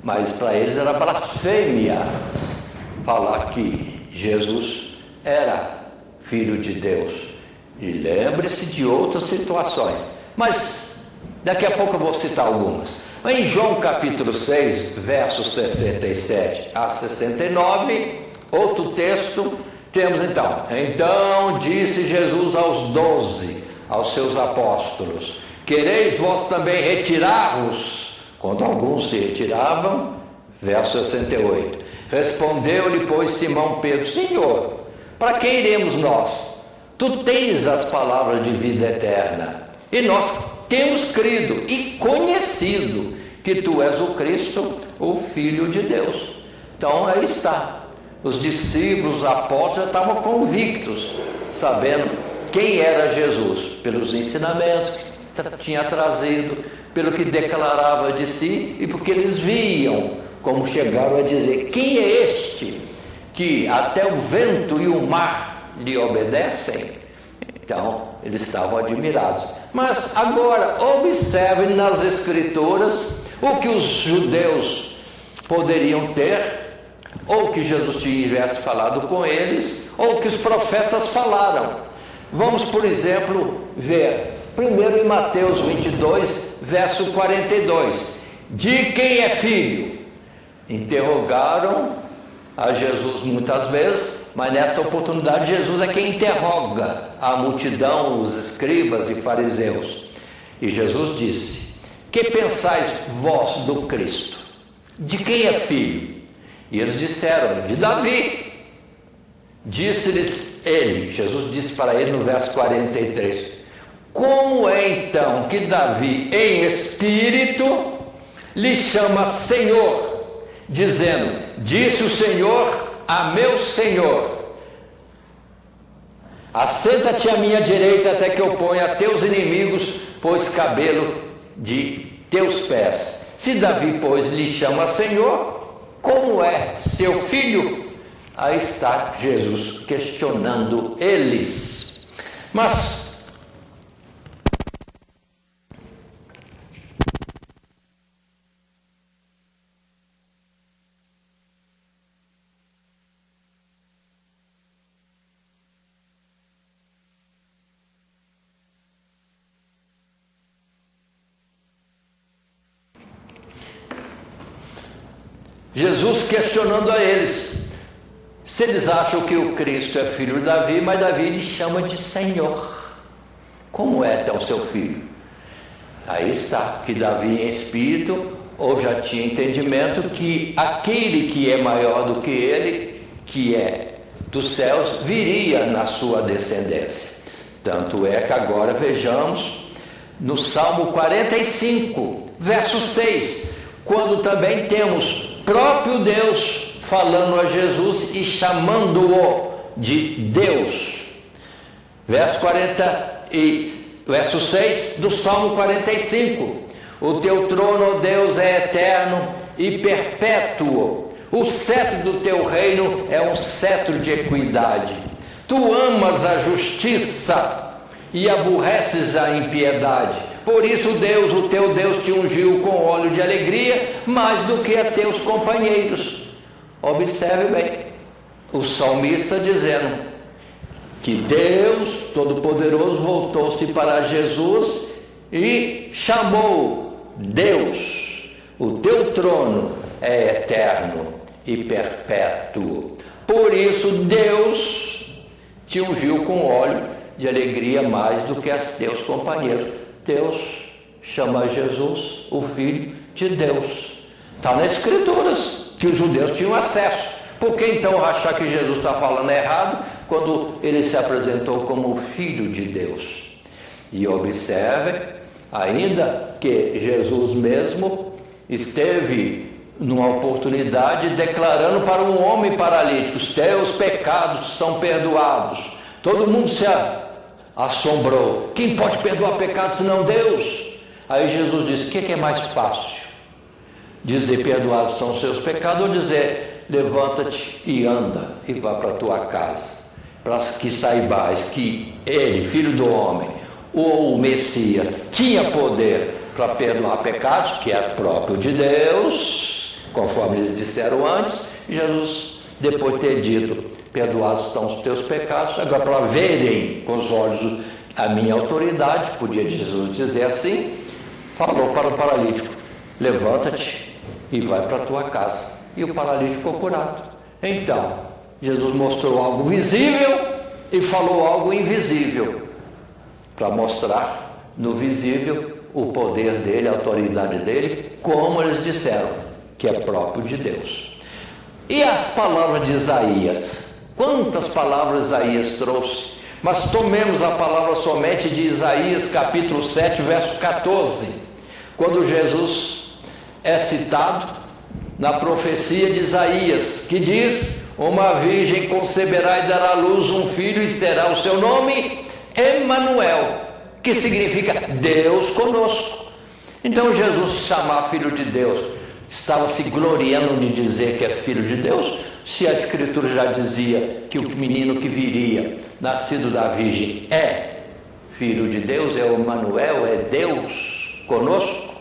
mas para eles era blasfêmia falar que Jesus era Filho de Deus. E lembre-se de outras situações, mas daqui a pouco eu vou citar algumas. Em João capítulo 6, versos 67 a 69, outro texto, temos então disse Jesus aos 12, aos seus apóstolos: quereis vós também retirar-vos? Quando alguns se retiravam, verso 68. Respondeu-lhe, pois, Simão Pedro: Senhor, para que iremos nós? Tu tens as palavras de vida eterna. E nós temos crido e conhecido que tu és o Cristo, o Filho de Deus. Então aí está. Os discípulos, os apóstolos já estavam convictos, sabendo quem era Jesus, pelos ensinamentos que tinha trazido, pelo que declarava de si e porque eles viam, como chegaram a dizer: quem é este que até o vento e o mar lhe obedecem? Então eles estavam admirados. Mas agora observem nas Escrituras o que os judeus poderiam ter, ou que Jesus tivesse falado com eles, ou que os profetas falaram. Vamos, por exemplo, ver primeiro em Mateus 22, verso 42. De quem é filho? Interrogaram a Jesus muitas vezes, mas nessa oportunidade Jesus é quem interroga a multidão, os escribas e fariseus. E Jesus disse: que pensais vós do Cristo? De quem é filho? E eles disseram: de Davi. Disse-lhes ele, Jesus disse para ele no verso 43, como é então que Davi, em espírito, lhe chama Senhor, dizendo, disse o Senhor a meu Senhor, assenta-te à minha direita até que eu ponha teus inimigos por escabelo de teus pés. Se Davi, pois, lhe chama Senhor, como é seu filho? Aí está Jesus questionando eles. Mas Jesus questionando a eles, se eles acham que o Cristo é filho de Davi, mas Davi lhe chama de Senhor. Como é então seu filho? Aí está, que Davi em espírito, ou já tinha entendimento que aquele que é maior do que ele, que é dos céus, viria na sua descendência. Tanto é que agora vejamos no Salmo 45, verso 6, quando também temos próprio Deus falando a Jesus e chamando-o de Deus. Verso 6 do Salmo 45. O teu trono, ó Deus, é eterno e perpétuo. O cetro do teu reino é um cetro de equidade. Tu amas a justiça e aborreces a impiedade. Por isso Deus, o teu Deus, te ungiu com óleo de alegria mais do que a teus companheiros. Observe bem, o salmista dizendo que Deus Todo-Poderoso voltou-se para Jesus e chamou Deus, o teu trono é eterno e perpétuo. Por isso Deus te ungiu com óleo de alegria mais do que as teus companheiros. Deus chama Jesus o Filho de Deus. Está nas Escrituras que os judeus tinham acesso. Por que então achar que Jesus está falando errado quando ele se apresentou como o Filho de Deus? E observe ainda que Jesus mesmo esteve numa oportunidade declarando para um homem paralítico: os teus pecados são perdoados. Todo mundo se assombrou. Quem pode perdoar pecados senão Deus? Aí Jesus disse: o que é mais fácil? Dizer perdoados são os seus pecados, ou dizer levanta-te e anda e vá para a tua casa, para que saibais que ele, filho do homem, ou o Messias, tinha poder para perdoar pecados, que é próprio de Deus, conforme eles disseram antes. Jesus, depois de ter dito perdoados estão os teus pecados, agora para verem com os olhos a minha autoridade, podia Jesus dizer assim, falou para o paralítico: levanta-te e vai para a tua casa. E o paralítico ficou curado. Então, Jesus mostrou algo visível e falou algo invisível, para mostrar no visível o poder dele, a autoridade dele, como eles disseram, que é próprio de Deus. E as palavras de Isaías? Quantas palavras Isaías trouxe? Mas tomemos a palavra somente de Isaías, capítulo 7, verso 14, quando Jesus é citado na profecia de Isaías, que diz: uma virgem conceberá e dará à luz um filho, e será o seu nome Emanuel, que significa Deus conosco. Então Jesus, chamar filho de Deus, estava se gloriando de dizer que é filho de Deus, se a Escritura já dizia que o menino que viria, nascido da virgem, é filho de Deus, é o Emanuel, é Deus conosco.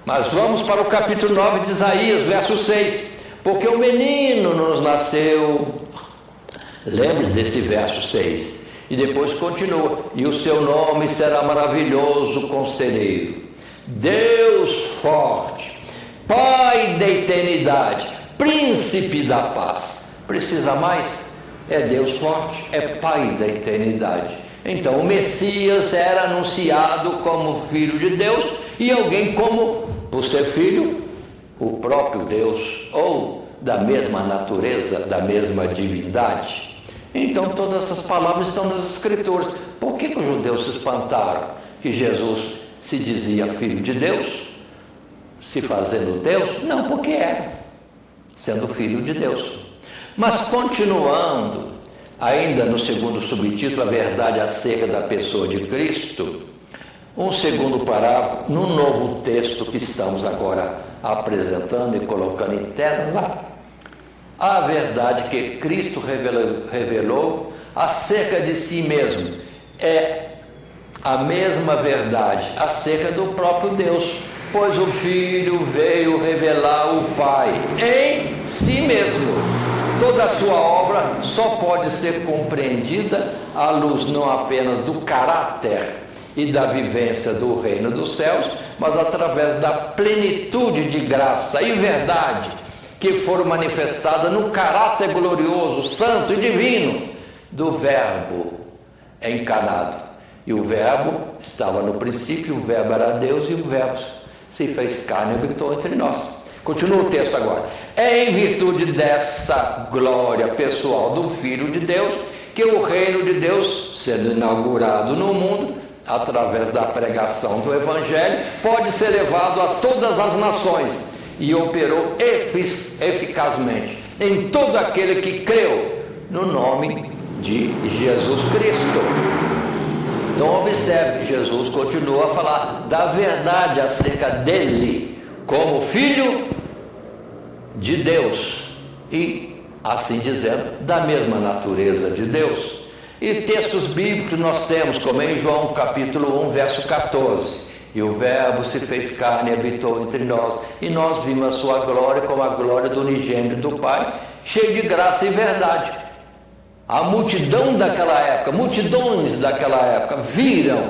Mas vamos para o capítulo 9 de Isaías, verso 6. Porque o menino nos nasceu. Lembre-se desse verso 6. E depois continua: e o seu nome será maravilhoso conselheiro, Deus forte, Pai da eternidade, príncipe da paz. Precisa mais? É Deus forte, é Pai da eternidade. Então o Messias era anunciado como filho de Deus, e alguém como, por ser filho, o próprio Deus, ou da mesma natureza, da mesma divindade. Então todas essas palavras estão nas Escrituras. Por que os judeus se espantaram que Jesus se dizia filho de Deus, se fazendo Deus? Não, porque era, sendo filho de Deus. Mas continuando, ainda no segundo subtítulo, a verdade acerca da pessoa de Cristo, um segundo parágrafo, no novo texto que estamos agora apresentando e colocando em tela, a verdade que Cristo revelou acerca de si mesmo é a mesma verdade acerca do próprio Deus, pois o Filho veio revelar o Pai em si mesmo. Toda a sua obra só pode ser compreendida à luz não apenas do caráter e da vivência do reino dos céus, mas através da plenitude de graça e verdade que foram manifestadas no caráter glorioso, santo e divino do Verbo encarnado. E o Verbo estava no princípio, o Verbo era Deus e o Verbo se fez carne e habitou entre nós. Continua o texto agora. É em virtude dessa glória pessoal do Filho de Deus que o reino de Deus, sendo inaugurado no mundo, através da pregação do Evangelho, pode ser levado a todas as nações e operou eficazmente em todo aquele que creu no nome de Jesus Cristo. Então observe que Jesus continua a falar da verdade acerca dele como Filho de Deus e, assim dizendo, da mesma natureza de Deus. E textos bíblicos nós temos, como em João capítulo 1, verso 14. E o Verbo se fez carne e habitou entre nós, e nós vimos a sua glória como a glória do unigênito do Pai, cheio de graça e verdade. A multidão daquela época, multidões daquela época, viram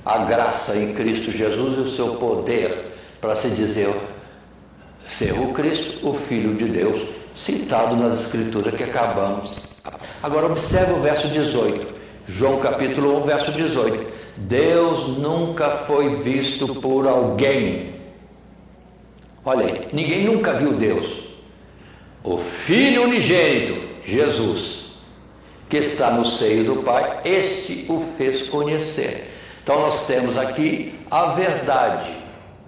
a graça em Cristo Jesus e o seu poder para se dizer ser o Cristo, o Filho de Deus, citado nas Escrituras que acabamos. Agora observe o verso 18, João capítulo 1, verso 18. Deus nunca foi visto por alguém. Olha aí, ninguém nunca viu Deus. O Filho unigênito, Jesus, que está no seio do Pai, este o fez conhecer. Então nós temos aqui a verdade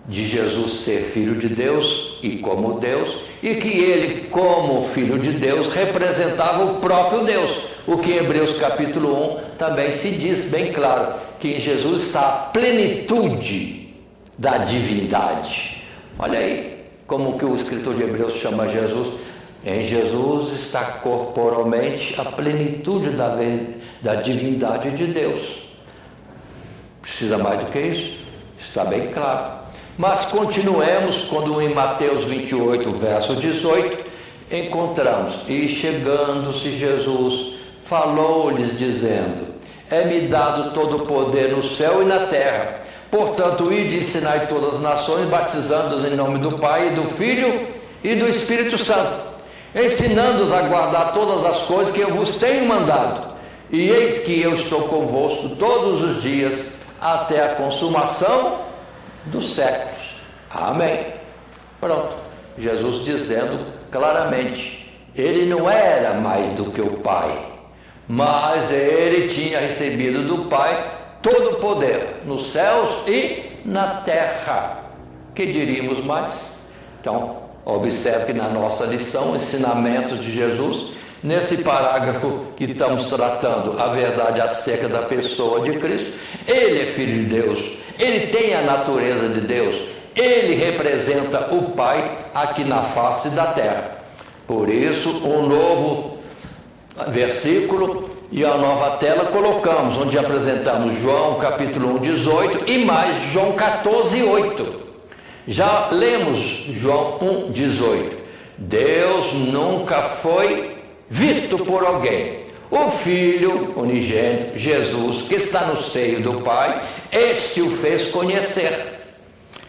de Jesus ser Filho de Deus e como Deus, e que ele, como Filho de Deus, representava o próprio Deus. O que em Hebreus capítulo 1 também se diz bem claro, que em Jesus está a plenitude da divindade. Olha aí como que o escritor de Hebreus chama Jesus. Em Jesus está corporalmente a plenitude da divindade de Deus. Precisa mais do que isso? Está bem claro. Mas continuemos quando em Mateus 28, verso 18, encontramos: e chegando-se Jesus, falou-lhes dizendo: é-me dado todo o poder no céu e na terra. Portanto, ide e ensinai todas as nações, batizando-os em nome do Pai, e do Filho e do Espírito Santo, ensinando-os a guardar todas as coisas que eu vos tenho mandado. E eis que eu estou convosco todos os dias, até a consumação dos séculos. Amém. Pronto. Jesus dizendo claramente, ele não era mais do que o Pai, mas ele tinha recebido do Pai todo o poder nos céus e na terra. Que diríamos mais? Então, observe que na nossa lição, ensinamentos de Jesus, nesse parágrafo que estamos tratando a verdade acerca da pessoa de Cristo, ele é Filho de Deus, ele tem a natureza de Deus, ele representa o Pai aqui na face da terra. Por isso, um novo versículo e a nova tela colocamos, onde apresentamos João capítulo 1, 18 e mais João 14, 8. Já lemos João 1, 18. Deus nunca foi visto por alguém. O Filho unigênito, Jesus, que está no seio do Pai, este o fez conhecer.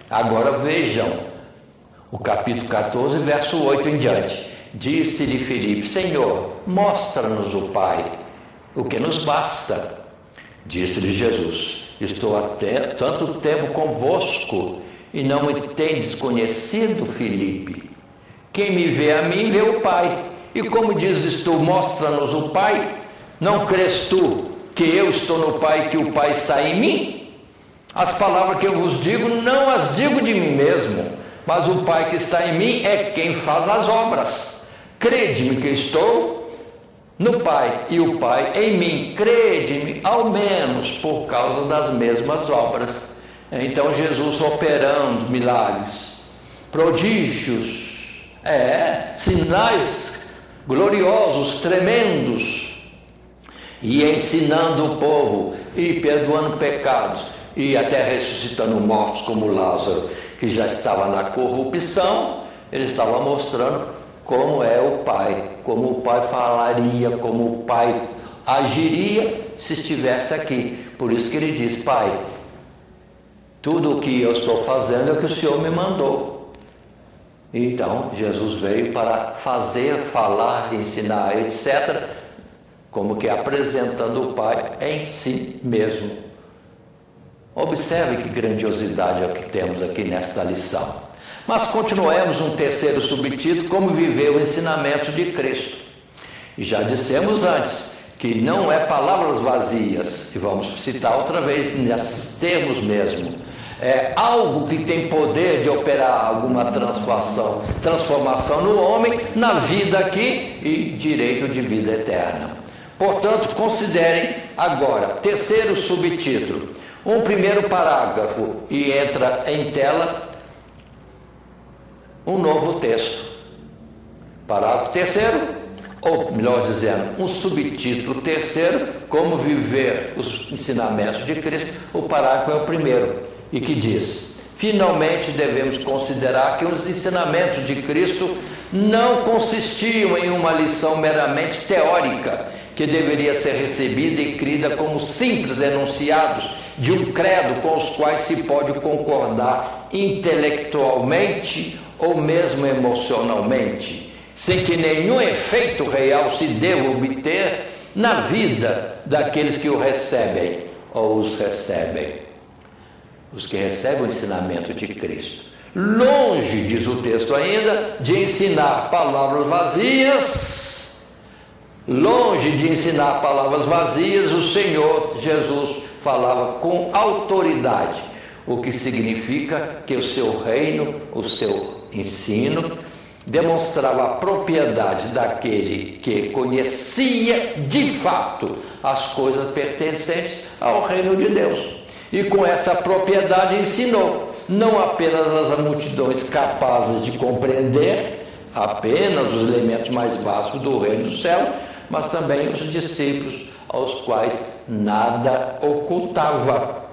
Agora vejam o capítulo 14, verso 8 em diante. Disse-lhe Filipe: Senhor, mostra-nos o Pai, o que nos basta. Disse-lhe Jesus: estou há tanto tempo convosco e não me tendes conhecido, Filipe. Quem me vê a mim, vê o Pai. E como dizes tu, mostra-nos o Pai, não crês tu que eu estou no Pai e que o Pai está em mim? As palavras que eu vos digo, não as digo de mim mesmo, mas o Pai que está em mim é quem faz as obras. Crede-me que estou no Pai e o Pai em mim. Crede-me, ao menos por causa das mesmas obras. Então Jesus operando milagres, prodígios, sinais gloriosos, tremendos, e ensinando o povo, e perdoando pecados, e até ressuscitando mortos como Lázaro, que já estava na corrupção. Ele estava mostrando como é o Pai, como o Pai falaria, como o Pai agiria se estivesse aqui. Por isso que ele diz: Pai, tudo o que eu estou fazendo é o que o Senhor me mandou. Então Jesus veio para fazer, falar, ensinar, etc., como que apresentando o Pai em si mesmo. Observe que grandiosidade é o que temos aqui nesta lição. Mas continuemos um terceiro subtítulo: como viver o ensinamento de Cristo. E já dissemos antes que não é palavras vazias, e vamos citar outra vez nesses termos mesmo. É algo que tem poder de operar alguma transformação no homem, na vida aqui, e direito de vida eterna. Portanto, considerem agora, terceiro subtítulo, um primeiro parágrafo, e entra em tela um novo texto. Parágrafo terceiro, ou melhor dizendo, um subtítulo terceiro: como viver os ensinamentos de Cristo. O parágrafo é o primeiro, e que diz: finalmente devemos considerar que os ensinamentos de Cristo não consistiam em uma lição meramente teórica, que deveria ser recebida e crida como simples enunciados de um credo com os quais se pode concordar intelectualmente ou mesmo emocionalmente, sem que nenhum efeito real se deva obter na vida daqueles que o recebem ou os recebem. Os que recebem o ensinamento de Cristo. Longe, diz o texto ainda, de ensinar palavras vazias, o Senhor Jesus falava com autoridade, o que significa que o seu reino, o seu ensino, demonstrava a propriedade daquele que conhecia de fato as coisas pertencentes ao reino de Deus. E com essa propriedade ensinou não apenas as multidões capazes de compreender apenas os elementos mais básicos do reino do céu, mas também os discípulos, aos quais nada ocultava.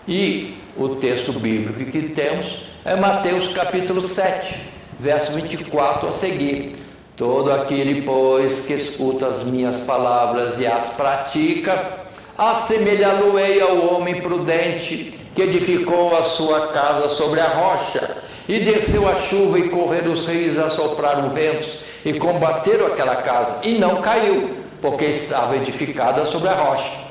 E o texto bíblico que temos é Mateus capítulo 7, verso 24 a seguir: todo aquele, pois, que escuta as minhas palavras e as pratica, assemelhá-lo-ei ao homem prudente que edificou a sua casa sobre a rocha, e desceu a chuva e correram os rios, assopraram ventos e combateram aquela casa, e não caiu, porque estava edificada sobre a rocha.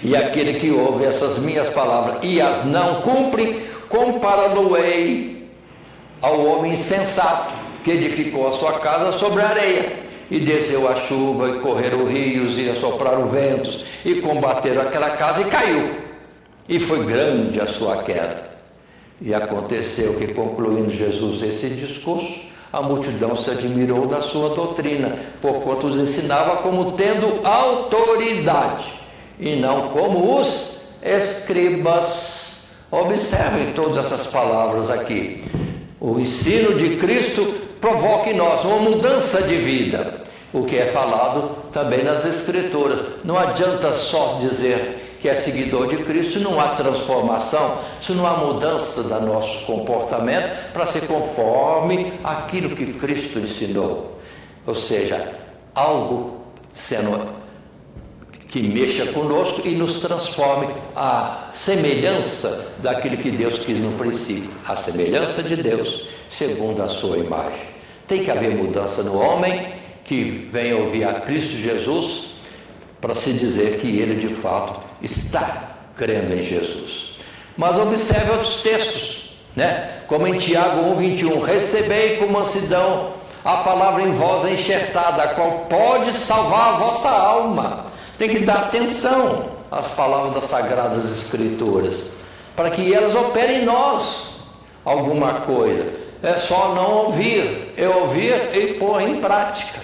E aquele que ouve essas minhas palavras e as não cumpre, compará-lo-ei ao homem insensato que edificou a sua casa sobre a areia, e desceu a chuva e correram rios e assopraram ventos e combateram aquela casa, e caiu, e foi grande a sua queda. E aconteceu que, concluindo Jesus esse discurso, a multidão se admirou da sua doutrina, porquanto os ensinava como tendo autoridade, e não como os escribas. Observem todas essas palavras aqui. O ensino de Cristo provoca em nós uma mudança de vida, o que é falado também nas Escrituras. Não adianta só dizer que é seguidor de Cristo se não há transformação, se não há mudança do nosso comportamento para ser conforme aquilo que Cristo ensinou. Ou seja, algo que mexa conosco e nos transforme à semelhança daquilo que Deus quis no princípio, a semelhança de Deus, segundo a sua imagem. Tem que haver mudança no homem que vem ouvir a Cristo Jesus para se dizer que ele de fato está crendo em Jesus. Mas observe outros textos, como em Tiago 1:21, recebei com mansidão a palavra em vós é enxertada, a qual pode salvar a vossa alma. Tem que dar atenção às palavras das Sagradas Escrituras, para que elas operem em nós alguma coisa. É só não ouvir, é ouvir e pôr em prática.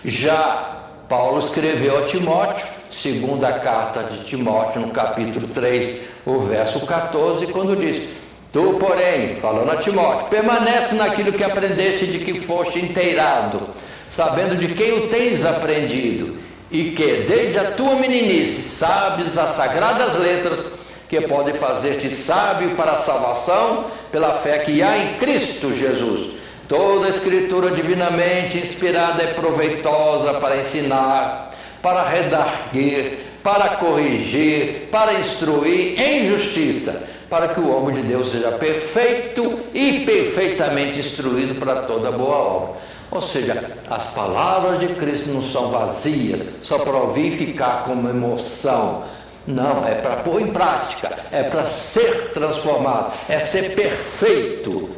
Já Paulo escreveu a Timóteo, segunda carta de Timóteo, no capítulo 3, o verso 14, quando diz: tu, porém, falando a Timóteo, permanece naquilo que aprendeste, de que foste inteirado, sabendo de quem o tens aprendido, e que desde a tua meninice sabes as sagradas letras, que podem fazer-te sábio para a salvação pela fé que há em Cristo Jesus. Toda a Escritura divinamente inspirada é proveitosa para ensinar, para redarguir, para corrigir, para instruir em justiça, para que o homem de Deus seja perfeito e perfeitamente instruído para toda boa obra. Ou seja, as palavras de Cristo não são vazias, só para ouvir e ficar como emoção. Não, é para pôr em prática, é para ser transformado, é ser perfeito.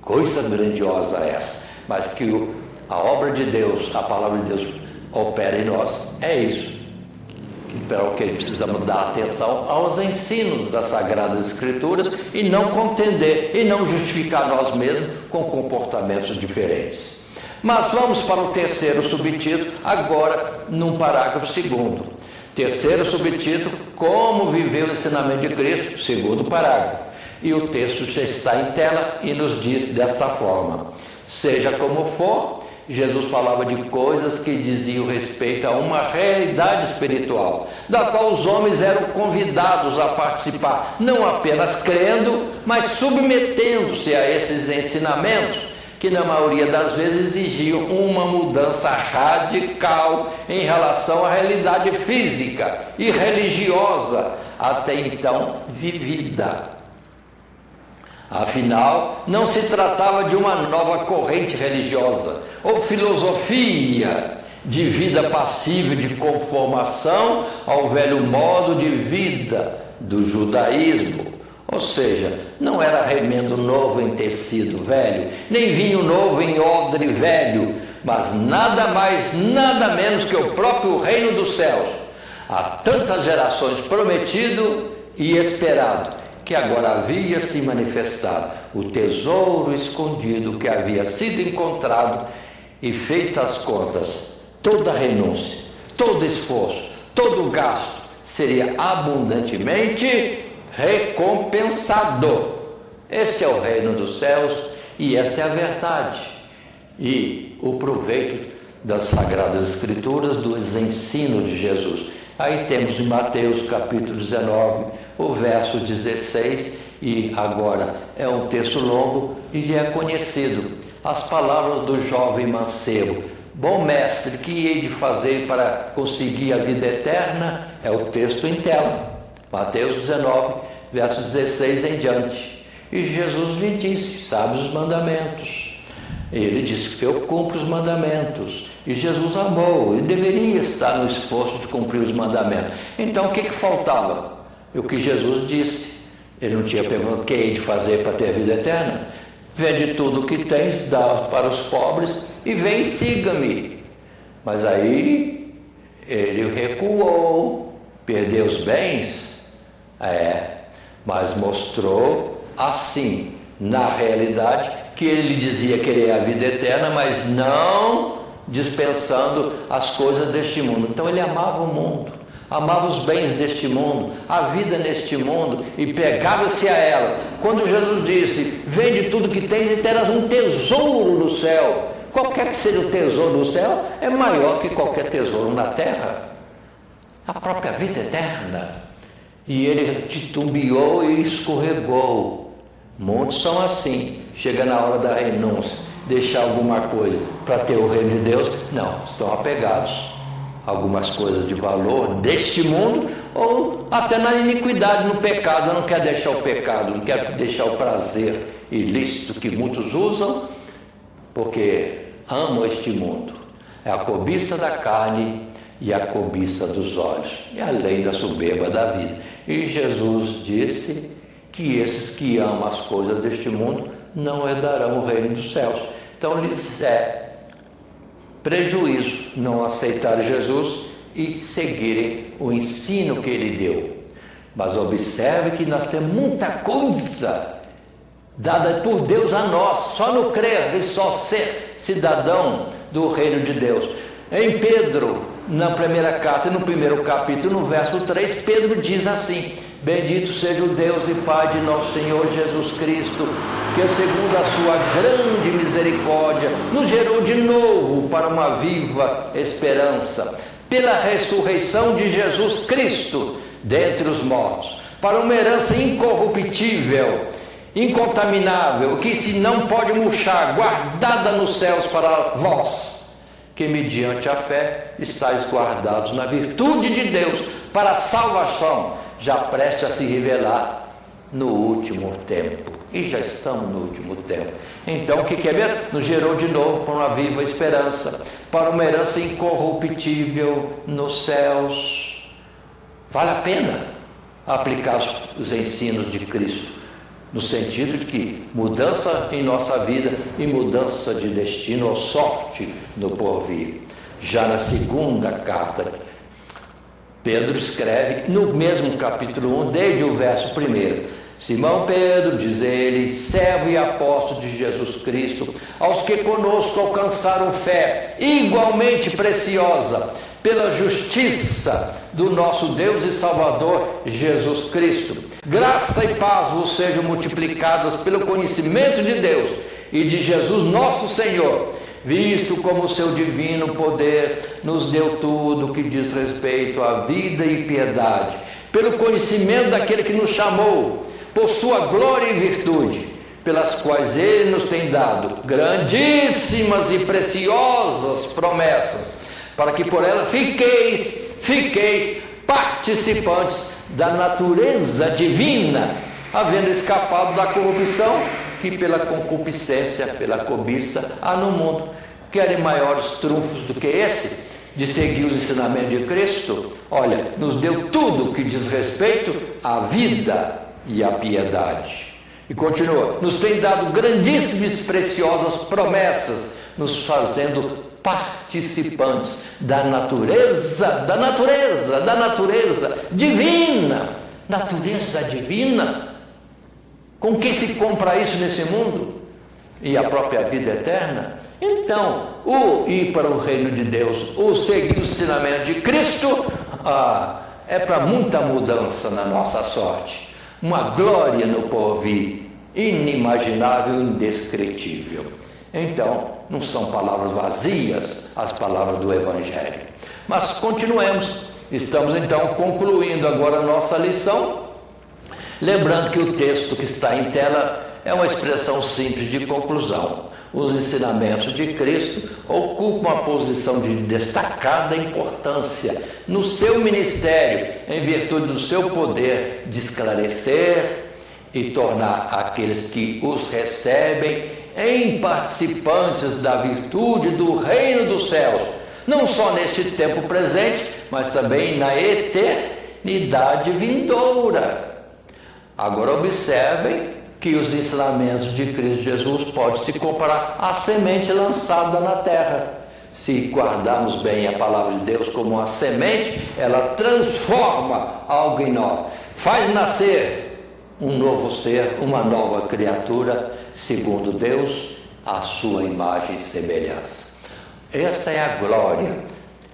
Coisa grandiosa essa, mas que a obra de Deus, a palavra de Deus opera em nós. É isso. Então, que precisamos dar atenção aos ensinos das Sagradas Escrituras e não contender e não justificar nós mesmos com comportamentos diferentes. Mas vamos para o terceiro subtítulo, agora num parágrafo segundo. Terceiro subtítulo: como viver o ensinamento de Cristo, segundo parágrafo. E o texto já está em tela e nos diz desta forma: seja como for, Jesus falava de coisas que diziam respeito a uma realidade espiritual, da qual os homens eram convidados a participar, não apenas crendo, mas submetendo-se a esses ensinamentos, que na maioria das vezes exigiam uma mudança radical em relação à realidade física e religiosa até então vivida. Afinal, não se tratava de uma nova corrente religiosa ou filosofia de vida passível de conformação ao velho modo de vida do judaísmo. Ou seja, não era remendo novo em tecido velho, nem vinho novo em odre velho, mas nada mais, nada menos que o próprio reino dos céus, há tantas gerações prometido e esperado, que agora havia se manifestado, o tesouro escondido que havia sido encontrado, e feitas as contas, toda renúncia, todo esforço, todo gasto seria abundantemente recompensado. Este é o reino dos céus e esta é a verdade e o proveito das Sagradas Escrituras, dos ensinos de Jesus. Aí temos em Mateus capítulo 19, o verso 16, e agora é um texto longo e é conhecido. As palavras do jovem mancebo: bom mestre, que hei de fazer para conseguir a vida eterna? É o texto em tela. Mateus 19, verso 16 em diante. E Jesus lhe disse: sabe os mandamentos. Ele disse que eu cumpro os mandamentos. E Jesus amou, e deveria estar no esforço de cumprir os mandamentos. Então o que faltava? O que Jesus disse. Ele não tinha perguntado o que hei de fazer para ter a vida eterna? Vende tudo o que tens, dá para os pobres e vem e siga-me. Mas aí ele recuou, perdeu os bens, mas mostrou assim, na realidade, que ele dizia querer a vida eterna, mas não dispensando as coisas deste mundo. Então ele amava o mundo, amava os bens deste mundo, a vida neste mundo, e pegava-se a ela. Quando Jesus disse: vende tudo que tens e terás um tesouro no céu. Qualquer que seja o tesouro no céu é maior que qualquer tesouro na terra, a própria vida eterna. E ele titubeou e escorregou. Muitos são assim, chega na hora da renúncia, deixar alguma coisa para ter o reino de Deus, não, estão apegados a algumas coisas de valor deste mundo, ou até na iniquidade, no pecado. Não quer deixar o pecado, não quer deixar o prazer ilícito que muitos usam, porque amam este mundo. É a cobiça da carne e a cobiça dos olhos, e a lei da soberba da vida. E Jesus disse que esses que amam as coisas deste mundo não herdarão o reino dos céus. Então lhes é prejuízo não aceitarem Jesus e seguirem o ensino que ele deu. Mas observe que nós temos muita coisa dada por Deus a nós, só no crer e só ser cidadão do reino de Deus. Em Pedro, na primeira carta, no primeiro capítulo, no verso 3, Pedro diz assim: bendito seja o Deus e Pai de nosso Senhor Jesus Cristo, que segundo a sua grande misericórdia nos gerou de novo para uma viva esperança, pela ressurreição de Jesus Cristo dentre os mortos, para uma herança incorruptível, incontaminável, que se não pode murchar, guardada nos céus para vós, que mediante a fé estáis guardados na virtude de Deus, para a salvação, já prestes a se revelar no último tempo. E já estamos no último tempo. Então, o que é mesmo? Nos gerou de novo para uma viva esperança, para uma herança incorruptível nos céus. Vale a pena aplicar os ensinos de Cristo, no sentido de que mudança em nossa vida e mudança de destino ou sorte no porvir. Já na segunda carta, Pedro escreve no mesmo capítulo 1, desde o verso 1: Simão Pedro, diz ele, servo e apóstolo de Jesus Cristo, aos que conosco alcançaram fé igualmente preciosa, pela justiça do nosso Deus e Salvador Jesus Cristo. Graça e paz vos sejam multiplicadas pelo conhecimento de Deus e de Jesus nosso Senhor, visto como o seu divino poder nos deu tudo que diz respeito à vida e piedade, pelo conhecimento daquele que nos chamou, por sua glória e virtude, pelas quais ele nos tem dado grandíssimas e preciosas promessas, para que por ela fiqueis participantes da natureza divina, havendo escapado da corrupção que pela concupiscência, pela cobiça há no mundo. Querem maiores trunfos do que esse, de seguir os ensinamentos de Cristo? Olha, nos deu tudo o que diz respeito à vida e à piedade. E continua, nos tem dado grandíssimas e preciosas promessas, nos fazendo participantes da natureza divina. Natureza divina. Com que se compra isso nesse mundo? E a própria vida eterna? Então, o ir para o reino de Deus, o seguir o ensinamento de Cristo, é para muita mudança na nossa sorte. Uma glória no porvir, inimaginável e indescritível. Então, não são palavras vazias as palavras do Evangelho. Mas continuemos. Estamos então concluindo agora a nossa lição. Lembrando que o texto que está em tela é uma expressão simples de conclusão. Os ensinamentos de Cristo ocupam uma posição de destacada importância no seu ministério, em virtude do seu poder de esclarecer e tornar aqueles que os recebem em participantes da virtude do reino dos céus, não só neste tempo presente, mas também na eternidade vindoura. Agora observem que os ensinamentos de Cristo Jesus podem se comparar à semente lançada na terra. Se guardarmos bem a palavra de Deus como uma semente, ela transforma algo em nós, faz nascer um novo ser, uma nova criatura, segundo Deus, a sua imagem e semelhança. Esta é a glória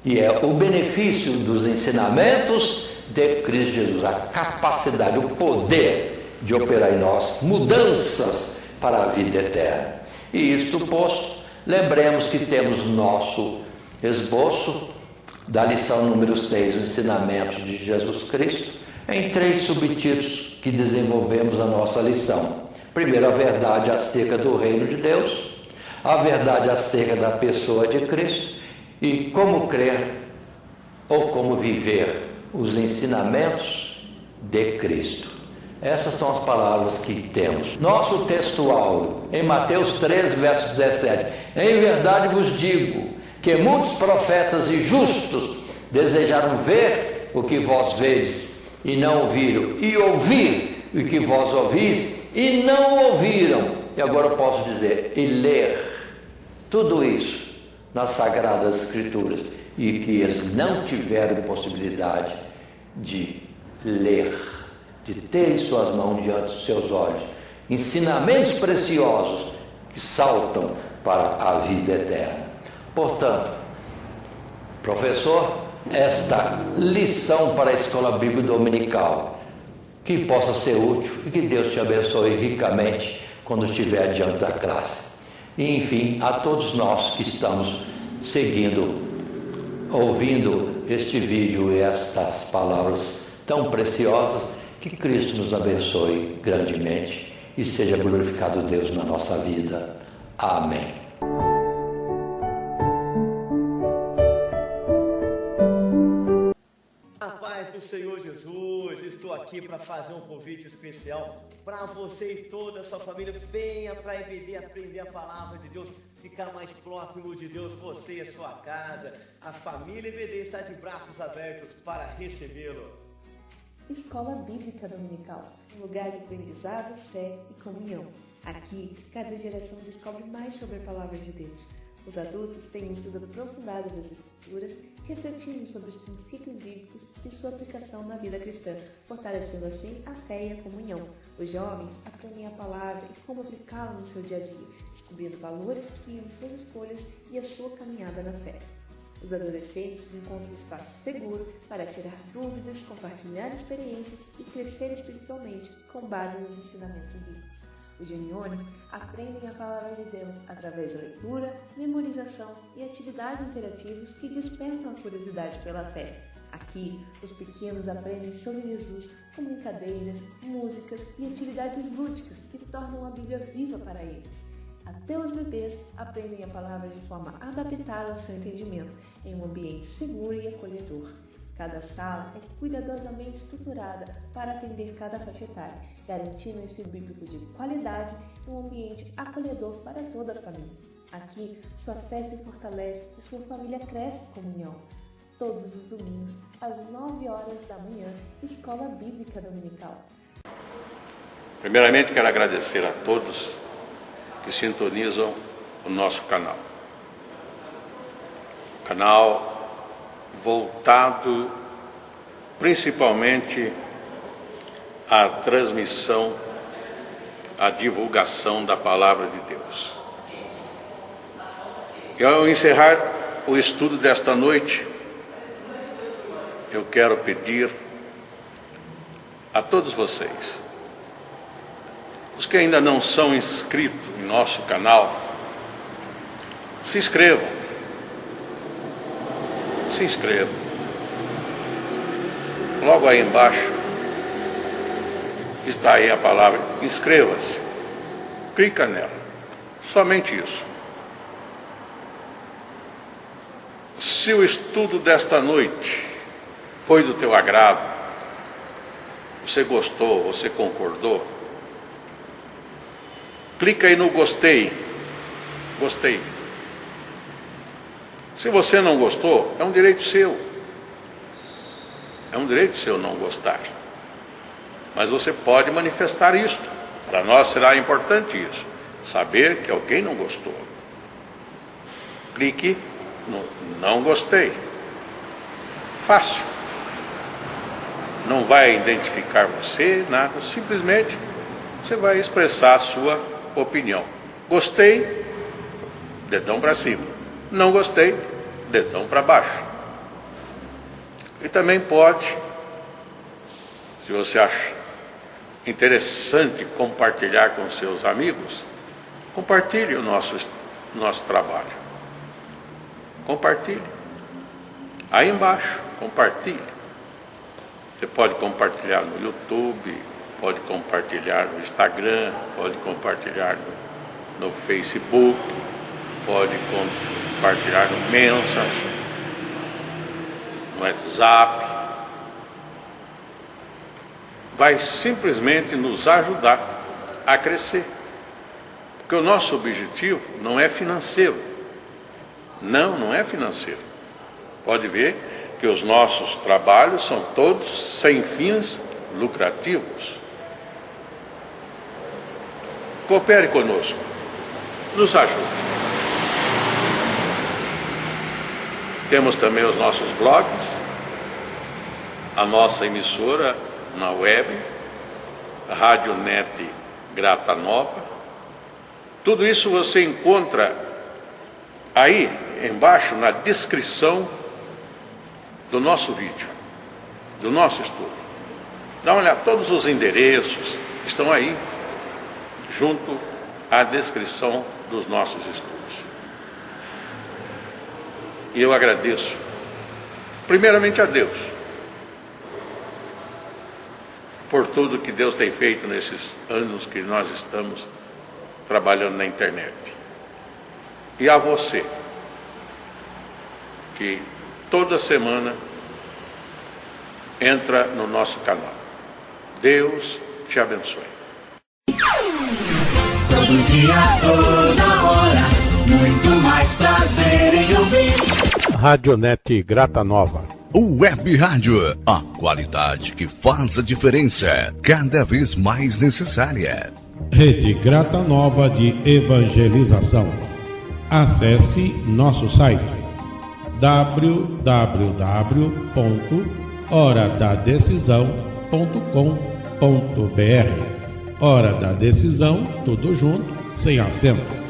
e é o benefício dos ensinamentos de Cristo Jesus, a capacidade, o poder de operar em nós mudanças para a vida eterna. E isto posto, lembremos que temos nosso esboço da lição número 6, o ensinamento de Jesus Cristo, em 3 subtítulos que desenvolvemos a nossa lição. Primeiro, a verdade acerca do reino de Deus, a verdade acerca da pessoa de Cristo e como crer ou como viver os ensinamentos de Cristo. Essas são as palavras que temos. Nosso textual, em Mateus 13, verso 17. Em verdade vos digo que muitos profetas e justos desejaram ver o que vós vedes e não ouviram, e ouvir o que vós ouvis e não ouviram. E agora eu posso dizer, e ler tudo isso nas Sagradas Escrituras e que eles não tiveram possibilidade de ler, de ter em suas mãos diante dos seus olhos ensinamentos preciosos que saltam para a vida eterna. Portanto, professor, esta lição para a Escola Bíblica Dominical, que possa ser útil e que Deus te abençoe ricamente quando estiver diante da classe. E, enfim, a todos nós que estamos seguindo, ouvindo este vídeo e estas palavras tão preciosas, que Cristo nos abençoe grandemente e seja glorificado Deus na nossa vida. Amém.
Do Senhor Jesus, estou aqui para fazer um convite especial para você e toda a sua família. Venha para a EBD aprender a palavra de Deus, ficar mais próximo de Deus, você e a sua casa. A família EBD está de braços abertos para recebê-lo.
Escola Bíblica Dominical, um lugar de aprendizado, fé e comunhão. Aqui, cada geração descobre mais sobre a palavra de Deus. Os adultos têm um estudo aprofundado das Escrituras, refletindo sobre os princípios bíblicos e sua aplicação na vida cristã, fortalecendo assim a fé e a comunhão. Os jovens aprendem a palavra e como aplicá-la no seu dia a dia, descobrindo valores que guiam suas escolhas e a sua caminhada na fé. Os adolescentes encontram um espaço seguro para tirar dúvidas, compartilhar experiências e crescer espiritualmente com base nos ensinamentos bíblicos. Os juniores aprendem a palavra de Deus através da leitura, memorização e atividades interativas que despertam a curiosidade pela fé. Aqui, os pequenos aprendem sobre Jesus com brincadeiras, músicas e atividades lúdicas que tornam a Bíblia viva para eles. Até os bebês aprendem a palavra de forma adaptada ao seu entendimento, em um ambiente seguro e acolhedor. Cada sala é cuidadosamente estruturada para atender cada faixa etária, garantindo um ensino bíblico de qualidade e um ambiente acolhedor para toda a família. Aqui, sua fé se fortalece e sua família cresce em comunhão. Todos os domingos, às 9 horas da manhã, Escola Bíblica Dominical.
Primeiramente, quero agradecer a todos que sintonizam o nosso canal. Canal voltado principalmente à transmissão, à divulgação da Palavra de Deus. E ao encerrar o estudo desta noite, eu quero pedir a todos vocês, os que ainda não são inscritos em nosso canal, se inscrevam. Se inscrevam. Logo aí embaixo está aí a palavra inscreva-se. Clica nela. Somente isso. Se o estudo desta noite foi do teu agrado, você gostou, você concordou, clica aí no gostei. Gostei. Se você não gostou, é um direito seu. É um direito seu não gostar. Mas você pode manifestar isto. Para nós será importante isso. Saber que alguém não gostou. Clique no não gostei. Fácil. Não vai identificar você, nada. Simplesmente você vai expressar a sua opinião. Gostei, dedão para cima. Não gostei, dedão para baixo. E também pode, se você acha interessante compartilhar com seus amigos, compartilhe o nosso trabalho. Compartilhe. Aí embaixo, compartilhe. Você pode compartilhar no YouTube, pode compartilhar no Instagram, pode compartilhar no Facebook, pode compartilhar no Messenger, no WhatsApp. Vai simplesmente nos ajudar a crescer. Porque o nosso objetivo não é financeiro. Não é financeiro. Pode ver que os nossos trabalhos são todos sem fins lucrativos. Coopere conosco. Nos ajude. Temos também os nossos blogs, a nossa emissora na web, a Rádio Net Grata Nova. Tudo isso você encontra aí embaixo na descrição do nosso vídeo, do nosso estudo. Dá uma olhada, todos os endereços estão aí, junto à descrição dos nossos estudos. E eu agradeço, primeiramente a Deus, por tudo que Deus tem feito nesses anos que nós estamos trabalhando na internet. E a você, que toda semana entra no nosso canal. Deus te abençoe.
Todo dia, toda hora, muito mais prazer em ouvir.
Radionet Grata Nova.
Web Rádio, a qualidade que faz a diferença, cada vez mais necessária.
Rede Grata Nova de Evangelização. Acesse nosso site www.horadadecisão.com.br. Hora da Decisão, tudo junto, sem acento.